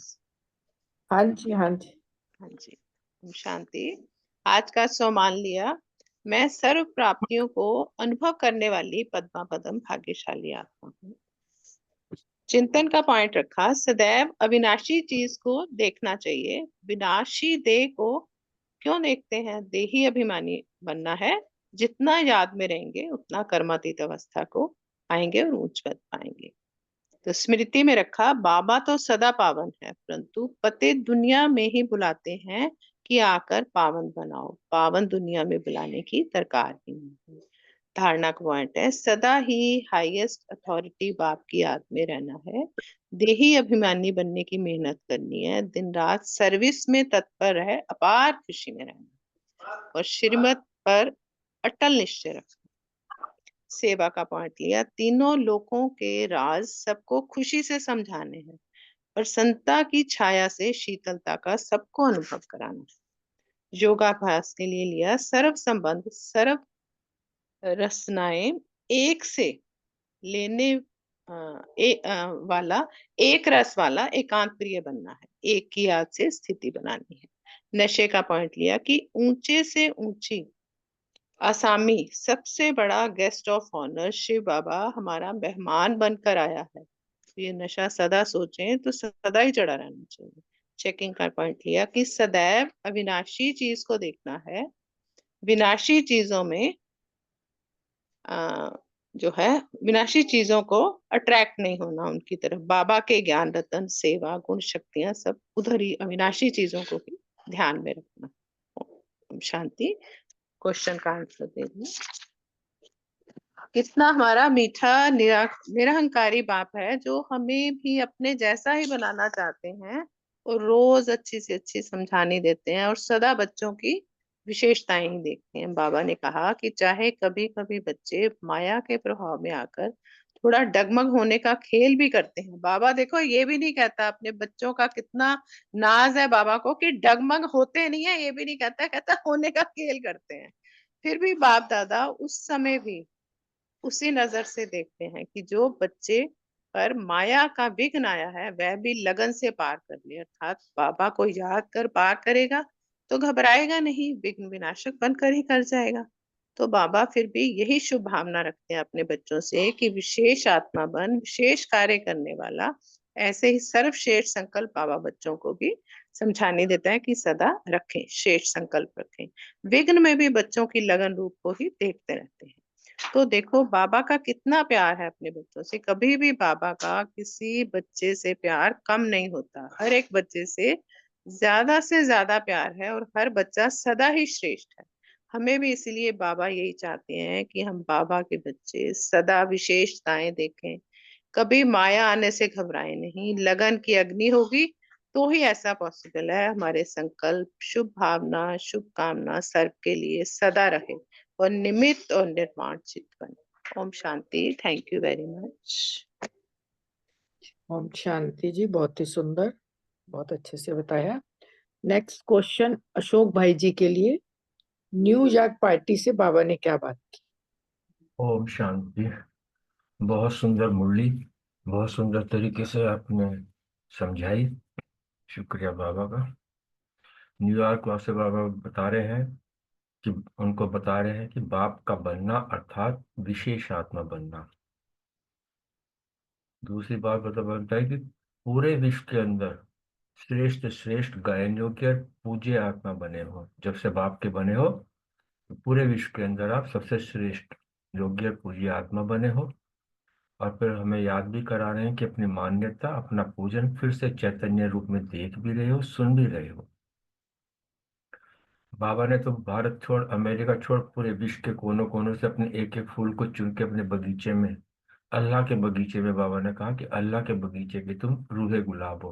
हाँ जी, हाँ जी। हाँ जी। ओम शांति। आज का सो मान लिया, मैं सर्व प्राप्तियों को अनुभव करने वाली पद्मा पदम भाग्यशाली आत्मा हूँ। चिंतन का पॉइंट रखा, सदैव अविनाशी चीज को देखना चाहिए, विनाशी देह को क्यों देखते हैं? देही अभिमानी बनना है। जितना याद में रहेंगे उतना कर्मातीत अवस्था को आएंगे और उच्च पद पाएंगे। तो स्मृति में रखा, बाबा तो सदा पावन है, परंतु पते दुनिया में ही बुलाते हैं कि आकर पावन बनाओ। पावन दुनिया में बुलाने की दरकार ही नहीं। धारणा का पॉइंट है, सदा ही हाईएस्ट अथॉरिटी बाप की याद में रहना है। देही अभिमानी बनने की मेहनत करनी है, दिन रात सर्विस में तत्पर है, अपार खुशी में रहना और श्रीमत पर अटल निश्चय रखना। सेवा का पॉइंट लिया, तीनों लोकों के राज सबको खुशी से समझाने हैं और संता की छाया से शीतलता का सबको अनुभव कराना है। योगाभ्यास के लिए लिया, सर्व संबंध सर्व रसनाएं एक से लेने वाला, एक रस वाला एकांत प्रिय बनना है, एक की याद से स्थिति बनानी है। नशे का पॉइंट लिया कि ऊंचे से ऊंची आसामी सबसे बड़ा गेस्ट ऑफ ऑनर शिव बाबा हमारा मेहमान बनकर आया है। तो ये नशा सदा सोचें तो सदा ही चढ़ा रहना चाहिए। चेकिंग का पॉइंट लिया कि सदैव अविनाशी चीज को देखना है, विनाशी चीजों में जो है विनाशी चीजों को अट्रैक्ट नहीं होना उनकी तरफ। बाबा के ज्ञान रतन सेवा गुण शक्तियां सब उधर ही, अविनाशी चीजों को भी ध्यान में रखना। ओम शांति। क्वेश्चन का आंसर दे दूं, कितना हमारा मीठा निरहंकारी बाप है जो हमें भी अपने जैसा ही बनाना चाहते हैं और रोज अच्छी से अच्छी समझानी देते हैं और सदा बच्चों की विशेषताएं ही देखते हैं। बाबा ने कहा कि चाहे कभी कभी बच्चे माया के प्रभाव में आकर थोड़ा डगमग होने का खेल भी करते हैं। बाबा देखो ये भी नहीं कहता, अपने बच्चों का कितना नाज है बाबा को कि डगमग होते नहीं है, ये भी नहीं कहता, कहता होने का खेल करते हैं। फिर भी बाप दादा उस समय भी उसी नजर से देखते हैं कि जो बच्चे पर माया का विघ्न आया है वह भी लगन से पार कर ले, अर्थात बाबा को याद कर पार करेगा तो घबराएगा नहीं, विघ्न विनाशक बनकर ही कर जाएगा। तो बाबा फिर भी यही शुभ भावना रखते हैं अपने बच्चों से कि विशेष आत्मा बन, विशेष कार्य करने वाला। ऐसे ही सर्वश्रेष्ठ संकल्प बाबा बच्चों को भी समझाने देता है कि सदा रखें, श्रेष्ठ संकल्प रखें। विघ्न में भी बच्चों की लगन रूप को ही देखते रहते हैं। तो देखो बाबा का कितना प्यार है अपने बच्चों से, कभी भी बाबा का किसी बच्चे से प्यार कम नहीं होता, हर एक बच्चे से ज्यादा से ज्यादा प्यार है और हर बच्चा सदा ही श्रेष्ठ है। हमें भी इसीलिए बाबा यही चाहते हैं कि हम बाबा के बच्चे सदा विशेषताएं देखें, कभी माया आने से घबराएं नहीं। लगन की अग्नि होगी तो ही ऐसा पॉसिबल है। हमारे संकल्प, शुभ भावना, शुभकामना सर्व के लिए सदा रहे और निमित्त और निर्माण चित्त बने। ओम शांति। Thank you very much. ओम शांति जी, बहुत ही सुंदर, बहुत अच्छे से बताया। नेक्स्ट क्वेश्चन अशोक भाई जी के लिए। न्यू यॉर्क पार्टी से बाबा ने क्या बात की? ओम शांति। बहुत सुंदर मुरली, बहुत सुंदर तरीके से आपने समझाई। शुक्रिया बाबा का। न्यूयॉर्क वासे बाबा बता रहे हैं कि उनको बता रहे हैं कि बाप का बनना अर्थात विशेष आत्मा बनना। दूसरी बात बनता है कि पूरे विश्व के अंदर श्रेष्ठ श्रेष्ठ गायन योग्य पूज्य आत्मा बने हो। जब से बाप के बने हो तो पूरे विश्व के अंदर आप सबसे श्रेष्ठ योग्य पूज्य आत्मा बने हो। और फिर हमें याद भी करा रहे हैं कि अपनी मान्यता, अपना पूजन फिर से चैतन्य रूप में देख भी रहे हो, सुन भी रहे हो। बाबा ने तो भारत छोड़, अमेरिका छोड़, पूरे विश्व के कोनों कोनों से अपने एक एक फूल को चुन के अपने बगीचे में, अल्लाह के बगीचे में, बाबा ने कहा कि अल्लाह के बगीचे के तुम रूहे गुलाब हो।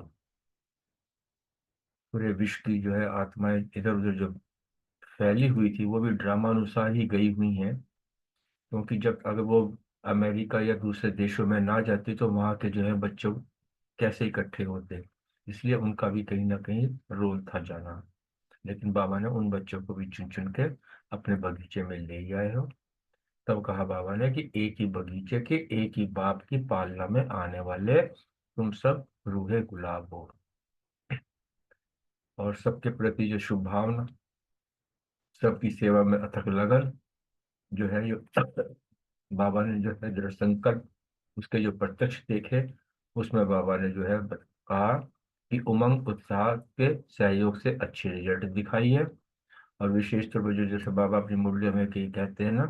पूरे विश्व की जो है आत्माएं इधर उधर जो फैली हुई थी वो भी ड्रामा अनुसार ही गई हुई हैं। क्योंकि जब अगर वो अमेरिका या दूसरे देशों में ना जाती तो वहाँ के जो है बच्चों कैसे इकट्ठे होते। इसलिए उनका भी कहीं ना कहीं रोल था जाना। लेकिन बाबा ने उन बच्चों को भी चुन चुन के अपने बगीचे में ले आए हो। तब कहा बाबा ने कि एक ही बगीचे के, एक ही बाप की पालना में आने वाले तुम सब रूहे गुलाब हो। और सबके प्रति जो शुभ भावना, सबकी सेवा में अथक लगन जो है, ये बाबा ने जो है दृढ़ संकल्प उसके जो प्रत्यक्ष देखे, उसमें बाबा ने जो है कहा कि उमंग उत्साह के सहयोग से अच्छे रिजल्ट दिखाई है। और विशेष तौर पर जो जैसे बाबा अपनी मुरली में कहीं कहते हैं ना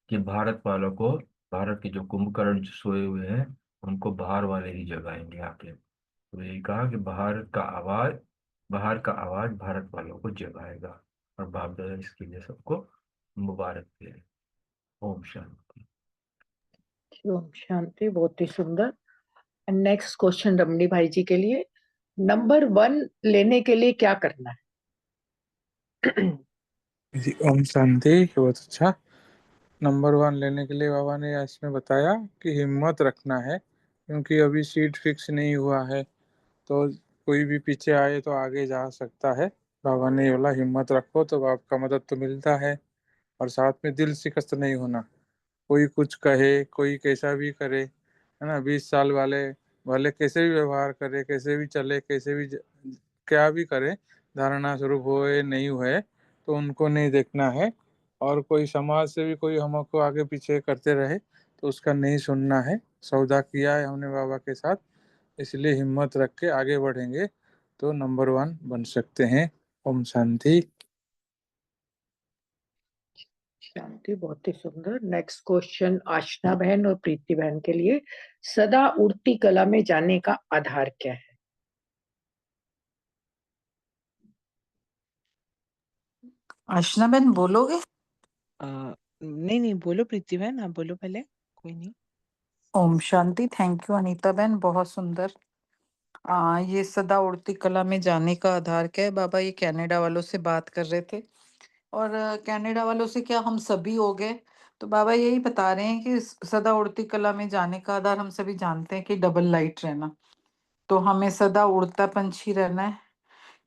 कि भारत वालों को, भारत के जो कुंभकर्ण जो सोए हुए हैं उनको बाहर वाले ही जगाएंगे आके। तो यही कहा कि बाहर का आवाज भारत वालों को जगाएगा। और बाप दादा इसके लिए सबको मुबारक दे। ओम शांति। ओम शांति, बहुत ही सुंदर। नेक्स्ट क्वेश्चन रमणी भाई जी के लिए। नंबर 1 लेने के लिए क्या करना है? जी, ओम शांति। बहुत अच्छा। नंबर 1 लेने के लिए बाबा ने इसमें बताया कि हिम्मत रखना है, क्योंकि अभी सीट फिक्स नहीं हुआ है। तो कोई भी पीछे आए तो आगे जा सकता है। बाबा ने बोला हिम्मत रखो, तो बाप का मदद तो मिलता है। और साथ में दिल शिकस्त नहीं होना। कोई कुछ कहे, कोई कैसा भी करे, है ना। 20 साल वाले भले कैसे भी व्यवहार करे, कैसे भी चले, कैसे भी क्या भी करे, धारणा स्वरूप होए नहीं हुए, तो उनको नहीं देखना है। और कोई समाज से भी कोई हमको आगे पीछे करते रहे तो उसका नहीं सुनना है। सौदा किया है हमने बाबा के साथ, इसलिए हिम्मत रख के आगे बढ़ेंगे तो नंबर 1 बन सकते हैं। ओम शांति। शांति, बहुत ही सुंदर। नेक्स्ट क्वेश्चन आशना बहन और प्रीति बहन के लिए। सदा उड़ती कला में जाने का आधार क्या है? आशना बहन बोलोगे? नहीं नहीं, बोलो प्रीति बहन, आप बोलो पहले, कोई नहीं। ओम शांति। थैंक यू अनीता बहन, बहुत सुंदर। ये सदा उड़ती कला में जाने का आधार क्या है? बाबा ये कनाडा वालों से बात कर रहे थे, और कनाडा वालों से क्या हम सभी हो गए। तो बाबा यही बता रहे हैं कि सदा उड़ती कला में जाने का आधार हम सभी जानते हैं कि डबल लाइट रहना। तो हमें सदा उड़ता पंछी रहना है,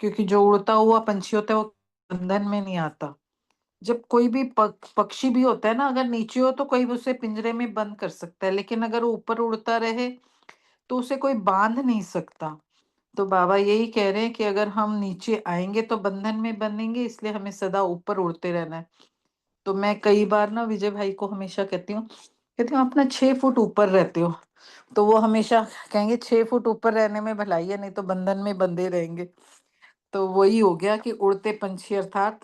क्योंकि जो उड़ता हुआ पंछी होता है वो बंधन में नहीं आता। जब कोई भी पक्षी भी होता है ना, अगर नीचे हो तो कोई भी उसे पिंजरे में बंद कर सकता है, लेकिन अगर वो ऊपर उड़ता रहे तो उसे कोई बांध नहीं सकता। तो बाबा यही कह रहे हैं कि अगर हम नीचे आएंगे तो बंधन में बनेंगे, इसलिए हमें सदा ऊपर उड़ते रहना है। तो मैं कई बार ना विजय भाई को हमेशा कहती हूँ अपना 6 फुट ऊपर रहते हो। तो वो हमेशा कहेंगे 6 फुट ऊपर रहने में भलाई है, नहीं तो बंधन में बंधे रहेंगे। तो वही हो गया कि उड़ते पंछी अर्थात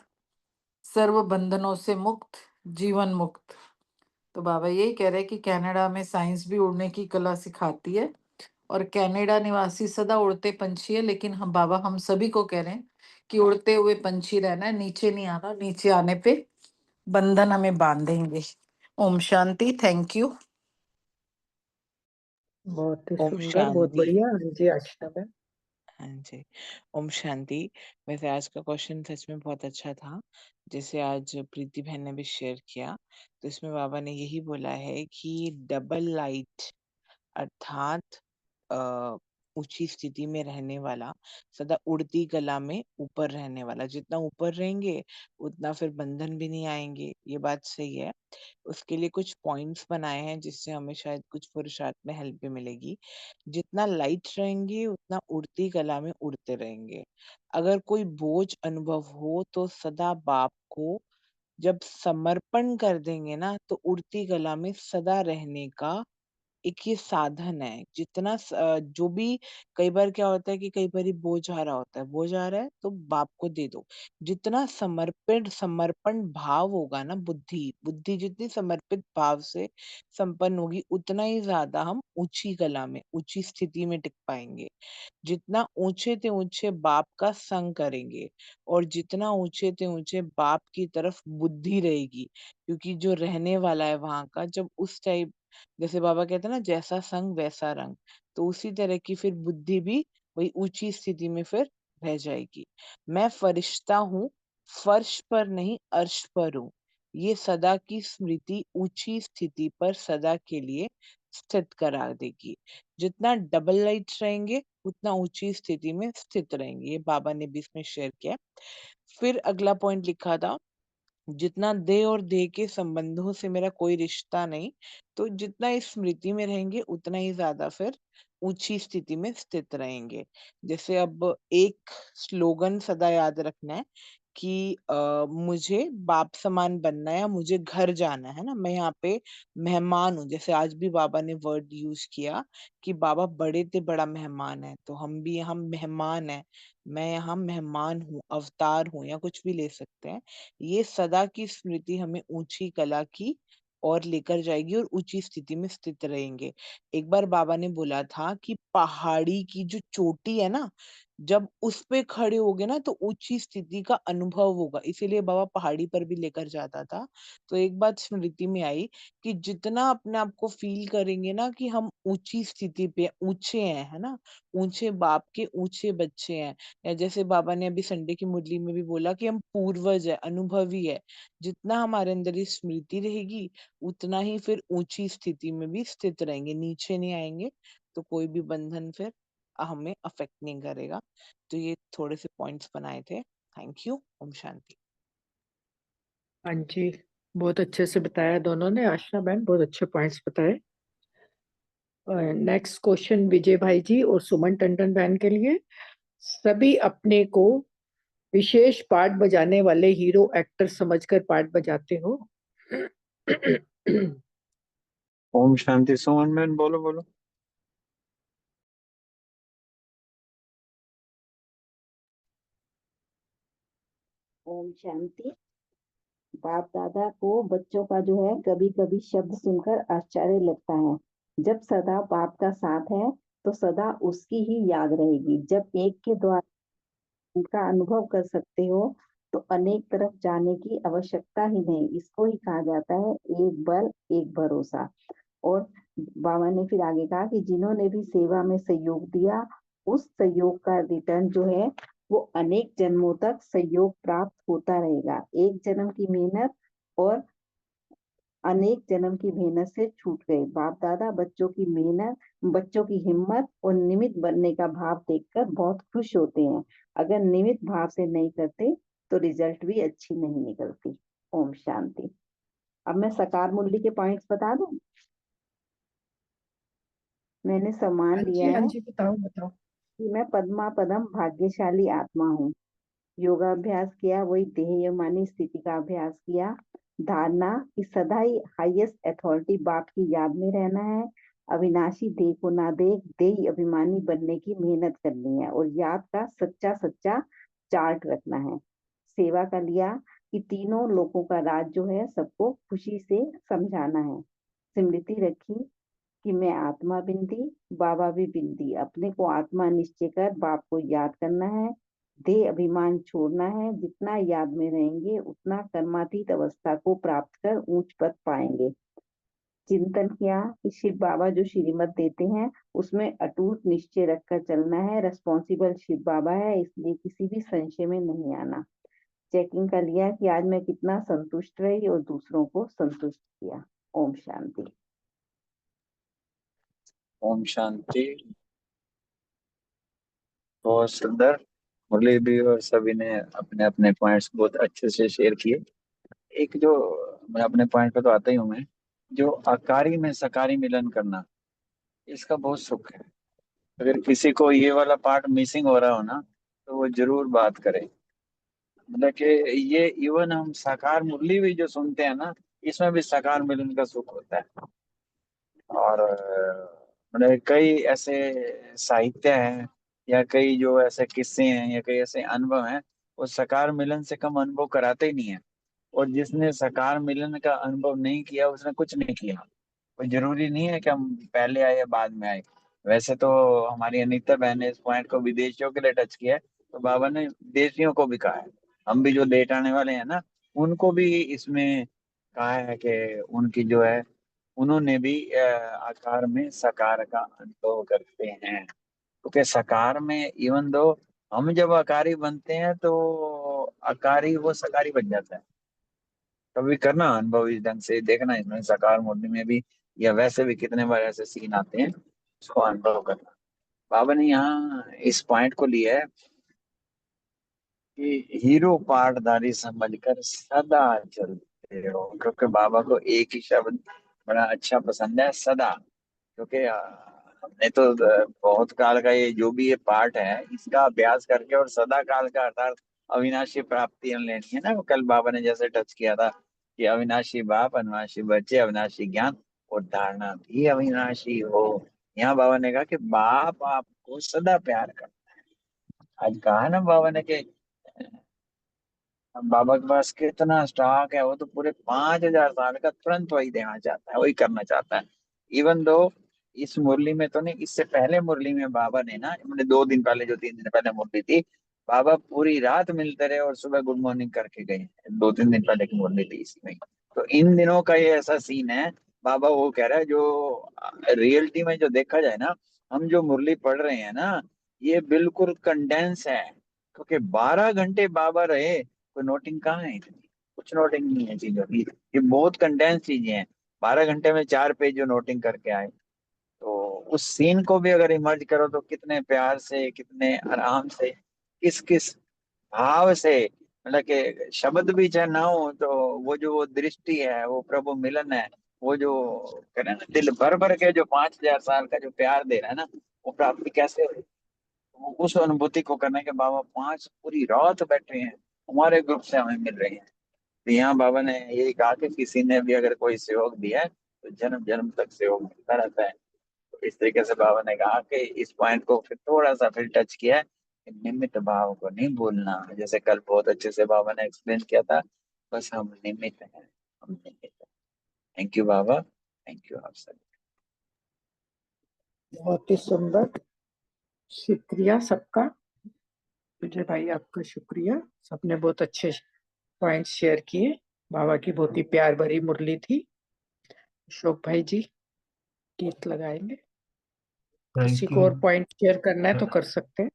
सर्व बंधनों से मुक्त, जीवन मुक्त। तो बाबा यही कह रहे हैं कि कनाडा में साइंस भी उड़ने की कला सिखाती है, और कनाडा निवासी सदा उड़ते पंछी है, लेकिन हम बाबा हम सभी को कह रहे हैं कि उड़ते हुए पंछी रहना है, नीचे नहीं आना, नीचे आने पे बंधन हमें बांधेंगे। ओम शांति। Thank you. बहुत ही ओम सुंदर, बहुत शांति। बढ़िया। हाँ जी आशना बहन। हाँ जी, ओम शांति। वैसे आज का क्वेश्चन सच में बहुत अच्छा था, जैसे आज प्रीति बहन ने भी शेयर किया। तो इसमें बाबा ने यही बोला है कि डबल लाइट अर्थात अ, ऊंची स्थिति में रहने वाला, सदा उड़ती कला में ऊपर रहने वाला। जितना ऊपर रहेंगे उतना फिर बंधन भी नहीं आएंगे, ये बात सही है। उसके लिए कुछ पॉइंट्स बनाए हैं जिससे हमें शायद कुछ पुरुषार्थ में हेल्प भी मिलेगी। जितना लाइट रहेंगे उतना उड़ती कला में उड़ते रहेंगे। अगर कोई बोझ अनुभव हो तो सदा बाप को जब समर्पण कर देंगे ना, तो उड़ती कला में सदा रहने का एक ये साधन है। जितना जो भी, कई बार क्या होता है कि कई बार बोझ आ रहा होता है, बोझ आ रहा है तो बाप को दे दो। जितना समर्पण भाव होगा ना, बुद्धि बुद्धि जितनी समर्पित भाव से संपन्न होगी, उतना ही ज्यादा हम ऊंची कला में, ऊंची स्थिति में टिक पाएंगे। जितना ऊंचे ते ऊंचे बाप का संग करेंगे और जितना ऊंचे ते ऊंचे बाप की तरफ बुद्धि रहेगी, क्योंकि जो रहने वाला है वहां का, जब उस टाइप, जैसे बाबा कहते हैं ना, जैसा संग वैसा रंग, तो उसी तरह की फिर बुद्धि भी वही ऊंची स्थिति में फिर रह जाएगी। मैं फरिश्ता हूँ, फर्श पर नहीं अर्श पर हूँ, ये सदा की स्मृति ऊंची स्थिति पर सदा के लिए स्थित करा देगी। जितना डबल लाइट रहेंगे उतना ऊंची स्थिति में स्थित रहेंगे, ये बाबा ने भी इसमें शेयर किया। फिर अगला पॉइंट लिखा था, जितना देह और देह के संबंधों से मेरा कोई रिश्ता नहीं, तो जितना इस स्मृति में रहेंगे उतना ही ज्यादा फिर ऊंची स्थिति में स्थित रहेंगे। जैसे अब एक स्लोगन सदा याद रखना है कि मुझे बाप समान बनना है, या मुझे घर जाना है ना, मैं यहाँ पे मेहमान हूँ। जैसे आज भी बाबा ने वर्ड यूज किया कि बाबा बड़े ते बड़ा मेहमान है, तो हम भी यहाँ मेहमान है। मैं यहाँ मेहमान हूँ, अवतार हूँ, या कुछ भी ले सकते हैं। ये सदा की स्मृति हमें ऊंची कला की और लेकर जाएगी और ऊंची स्थिति में स्थित रहेंगे। एक बार बाबा ने बोला था कि पहाड़ी की जो चोटी है ना, जब उस पे खड़े होगे ना तो ऊंची स्थिति का अनुभव होगा, इसीलिए बाबा पहाड़ी पर भी लेकर जाता था। तो एक बात स्मृति में आई कि जितना अपने आप को फील करेंगे ना कि हम ऊंची स्थिति पे ऊंचे हैं, है ना, ऊंचे बाप के ऊंचे बच्चे हैं, या जैसे बाबा ने अभी संडे की मुरली में भी बोला कि हम पूर्वज है, अनुभवी है। जितना हमारे अंदर ये स्मृति रहेगी उतना ही फिर ऊंची स्थिति में भी स्थित रहेंगे, नीचे नहीं आएंगे, तो कोई भी बंधन फिर हमें अफेक्ट नहीं करेगा। तो ये थोड़े से पॉइंट्स बनाए थे। Thank you. ओम शांति। हाँ जी, बहुत अच्छे से बताया दोनों ने। आशना बहन बहुत अच्छे पॉइंट्स बताए। नेक्स्ट क्वेश्चन विजय भाई जी और सुमन टंडन बहन के लिए। सभी अपने को विशेष पार्ट बजाने वाले हीरो एक्टर समझकर पार्ट बजाते हो। ओम शांति। सुमन मैन बोलो बोलो। ओम शांति। बाप दादा को बच्चों का जो है कभी कभी शब्द सुनकर आश्चर्य लगता है। जब सदा बाप का साथ है तो सदा उसकी ही याद रहेगी। जब एक के द्वारा उनका अनुभव कर सकते हो तो अनेक तरफ जाने की आवश्यकता ही नहीं। इसको ही कहा जाता है एक बल एक भरोसा। और बाबा ने फिर आगे कहा कि जिन्होंने भी सेवा में सहयोग दिया उस सहयोग का रिटर्न जो है वो अनेक जन्मों तक सहयोग प्राप्त होता रहेगा। एक जन्म की मेहनत और अनेक जन्म की मेहनत से छूट गए। बाप दादा बच्चों की मेहनत, बच्चों की हिम्मत और निमित्त बनने का भाव देखकर बहुत खुश होते हैं। अगर निमित्त भाव से नहीं करते तो रिजल्ट भी अच्छी नहीं निकलती। ओम शांति। अब मैं सकार मुरली के पॉइंट्स बता दूं। मैंने सम्मान लिया हाँ है जी बताओ बताओ। कि मैं पद्मा पदम भाग्यशाली आत्मा हूँ। योगाभ्यास किया, वही देहयमानी स्थिति का अभ्यास किया। धारणा कि सदा ही हाईएस्ट अथॉरिटी बाप की याद में रहना है। अविनाशी देह को ना देख देही अभिमानी बनने की मेहनत करनी है और याद का सच्चा सच्चा चार्ट रखना है। सेवा का लिया कि तीनों लोगों का राज जो है सबको खुशी से समझाना है। स्मृति रखी कि मैं आत्मा बिंदी बाबा भी बिनती, अपने को आत्मा निश्चय कर बाप को याद करना है, देह अभिमान छोड़ना है। जितना याद में रहेंगे उतना कर्मातीत अवस्था को प्राप्त कर ऊंच पद पाएंगे। चिंतन किया कि शिव बाबा जो श्रीमत देते हैं उसमें अटूट निश्चय रखकर चलना है। रिस्पॉन्सिबल शिव बाबा है, इसलिए किसी भी संशय में नहीं आना। चेकिंग कर लिया कि आज मैं कितना संतुष्ट रही और दूसरों को संतुष्ट किया। ओम शांति। ओम शांति। बहुत सुंदर। मुरली भी और सभी ने अपने अपने पॉइंट्स बहुत अच्छे से शेयर किए। एक जो मैं अपने पॉइंट पे तो आता ही हूँ, मैं जो आकारी में सकारी मिलन करना, इसका बहुत सुख है। अगर किसी को ये वाला पार्ट मिसिंग हो रहा हो ना, तो वो जरूर बात करे। मतलब कि ये इवन हम साकार मुरली भी जो सुनते हैं ना, इसमें भी साकार मिलन का सुख होता है। और मतलब कई ऐसे साहित्य हैं या कई जो ऐसे किस्से हैं या कई ऐसे अनुभव हैं, वो साकार मिलन से कम अनुभव कराते ही नहीं है। और जिसने साकार मिलन का अनुभव नहीं किया उसने कुछ नहीं किया। कोई जरूरी नहीं है कि हम पहले आए या बाद में आए। वैसे तो हमारी अनीता बहन ने इस पॉइंट को विदेशियों के लिए टच किया है, तो बाबा ने देशियों को भी कहा है। हम भी जो लेट आने वाले हैं ना, उनको भी इसमें कहा है कि उनकी जो है, उन्होंने भी आकार में साकार का अनुभव करते हैं। क्योंकि साकार में इवन दो हम जब आकारी बनते हैं तो आकारी वो सकारी बन जाता है। कभी करना अनुभव इस ढंग से देखना, इसमें साकार मूर्ति में भी या वैसे भी कितने बार ऐसे सीन आते हैं, उसको अनुभव करना। बाबा ने यहाँ इस पॉइंट को लिया है कि हीरो पाटदारी समझकर सदा चलते रहो। क्योंकि बाबा को एक ही शब्द बड़ा अच्छा पसंद है, सदा। क्योंकि हमने तो बहुत काल का ये जो भी ये पाठ है इसका अभ्यास करके और सदा काल का अर्थात अविनाशी प्राप्ति हम लेनी है ना। कल बाबा ने जैसे टच किया था कि अविनाशी बाप, अविनाशी बच्चे, अविनाशी ज्ञान और धारणा भी अविनाशी हो। यहाँ बाबा ने कहा कि बाप आपको सदा प्यार करता है। आज कहा ना बाबा ने कि बाबा के पास कितना स्टॉक है, वो तो पूरे 5,000 साल का तुरंत वही देना चाहता है, वही करना चाहता है। इवन दो इस मुरली में तो नहीं, इससे पहले मुरली में बाबा ने ना, मैंने 2 दिन पहले जो 3 दिन पहले मुरली थी, बाबा पूरी रात मिलते रहे और सुबह गुड मॉर्निंग करके गए। 2-3 दिन पहले की मुरली थी इसमें। तो इन दिनों का ये ऐसा सीन है, बाबा वो कह रहा है जो रियलिटी में जो देखा जाए ना, हम जो मुरली पढ़ रहे हैं ना, ये बिल्कुल कंडेंस है। क्योंकि 12 घंटे बाबा रहे, कोई नोटिंग कहाँ है इतनी, कुछ नोटिंग नहीं है चीजों की। ये बहुत कंडेंस चीजें हैं। 12 घंटे में 4 पेज जो नोटिंग करके आए, तो उस सीन को भी अगर इमर्ज करो तो कितने प्यार से, कितने आराम से, किस किस भाव से, मतलब कि शब्द भी चाहे ना हो तो वो जो वो दृष्टि है, वो प्रभु मिलन है, वो जो करें ना दिल भर भर के जो 5,000 साल का जो प्यार दे रहा है ना, वो प्राप्ति कैसे हो। उस अनुभूति को करने के बाबा 5 पूरी रात बैठे हैं, हमारे ग्रुप से हमें मिल रहे हैं। तो यहाँ बाबा ने यही कहा कि किसी ने भी अगर कोई सहयोग दिया है तो जन्म जन्म तक सहयोग मिलता रहता है। तो इस तरीके से बाबा ने कहा कि इस पॉइंट को फिर थोड़ा सा फिर टच किया है कि निमित्त भाव को नहीं भूलना। जैसे कल बहुत अच्छे से बाबा ने एक्सप्लेन किया था, बस हम निमित्त हैं, हम निमित्त हैं। Thank you Baba, thank you आप सब। बहुत ही सुंदर, शुक्रिया सबका। विजय भाई आपका शुक्रिया, सबने बहुत अच्छे पॉइंट शेयर किए। बाबा की बहुत ही प्यार भरी मुरली थी। अशोक भाई जी गीत लगाएंगे। किसी को और पॉइंट शेयर करना है तो कर सकते हैं।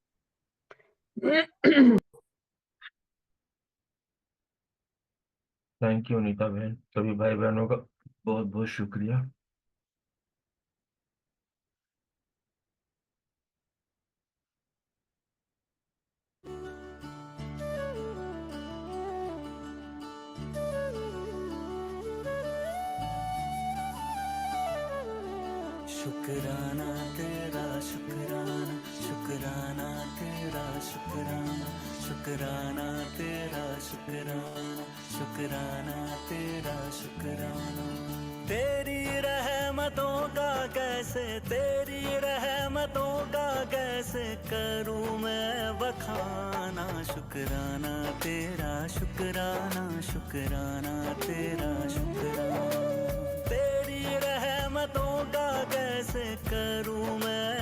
थैंक यू नीता बहन, सभी भाई बहनों का बहुत बहुत शुक्रिया। शुक्राना तेरा शुक्राना, शुक्राना तेरा शुक्राना, शुक्राना तेरा शुक्राना, शुक्राना तेरा शुक्राना। तेरी रहमतों का कैसे, तेरी रहमतों का कैसे करूं मैं बखाना। शुक्राना तेरा शुक्राना, शुक्राना तेरा शुक्राना। तेरी रहमतों का कैसे करूं मैं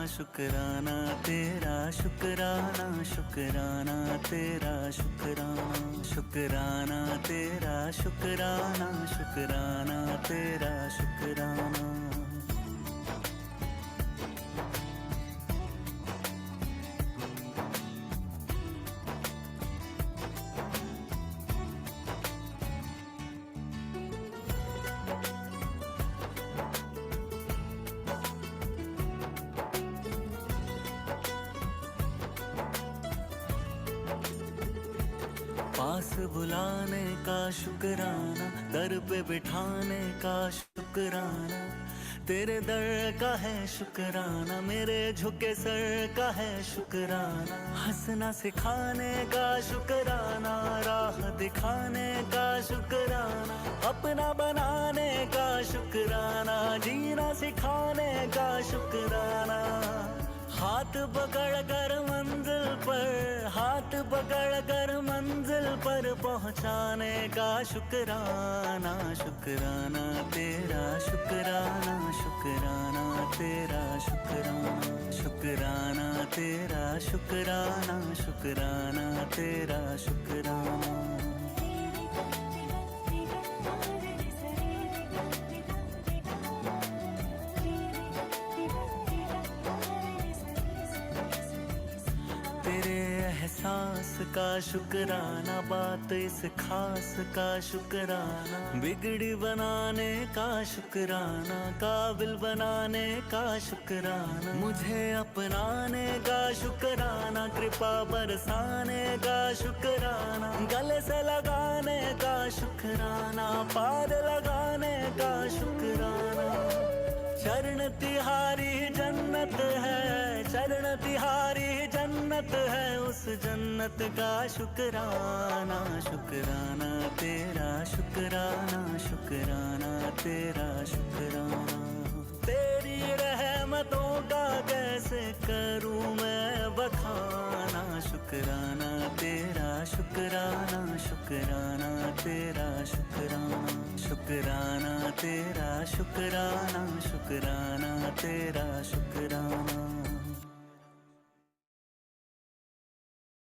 शुक्राना तेरा शुक्राना शुक्राना तेरा शुक्राना शुक्राना तेरा शुक्राना शुक्राना तेरा शुक्राना पास बुलाने का शुक्राना, दर पे बिठाने का शुक्राना, तेरे दर का है शुक्राना, मेरे झुके सर का है शुक्राना, हंसना सिखाने का शुक्राना, राह दिखाने का शुक्राना, अपना बनाने का शुक्राना, जीना सिखाने का शुक्राना, हाथ पकड़ कर मंजिल पर, हाथ पकड़ कर मंजिल पर पहुंचाने का शुक्राना, शुक्राना तेरा शुक्राना, शुक्राना तेरा शुक्राना, शुक्राना तेरा शुक्राना, शुक्राना तेरा शुक्राना। एहसास का शुक्राना, बात इस खास का शुक्राना, बिगड़ी बनाने का शुक्राना, काबिल बनाने का शुक्राना, मुझे अपनाने का शुक्राना, कृपा बरसाने का शुक्राना, गले से लगाने का शुक्राना, पार लगाने का शुक्राना, चरण तिहारी जन्नत है, चरण तिहारी जन्नत है, उस जन्नत का शुक्राना, शुक्राना तेरा शुक्राना, शुक्राना तेरा शुक्राना, तेरी रहमतों का कैसे करूं मैं बखाना, शुक्राना तेरा शुक्राना, शुक्राना तेरा शुक्राना, शुक्राना तेरा शुक्राना, शुक्राना तेरा शुक्राना।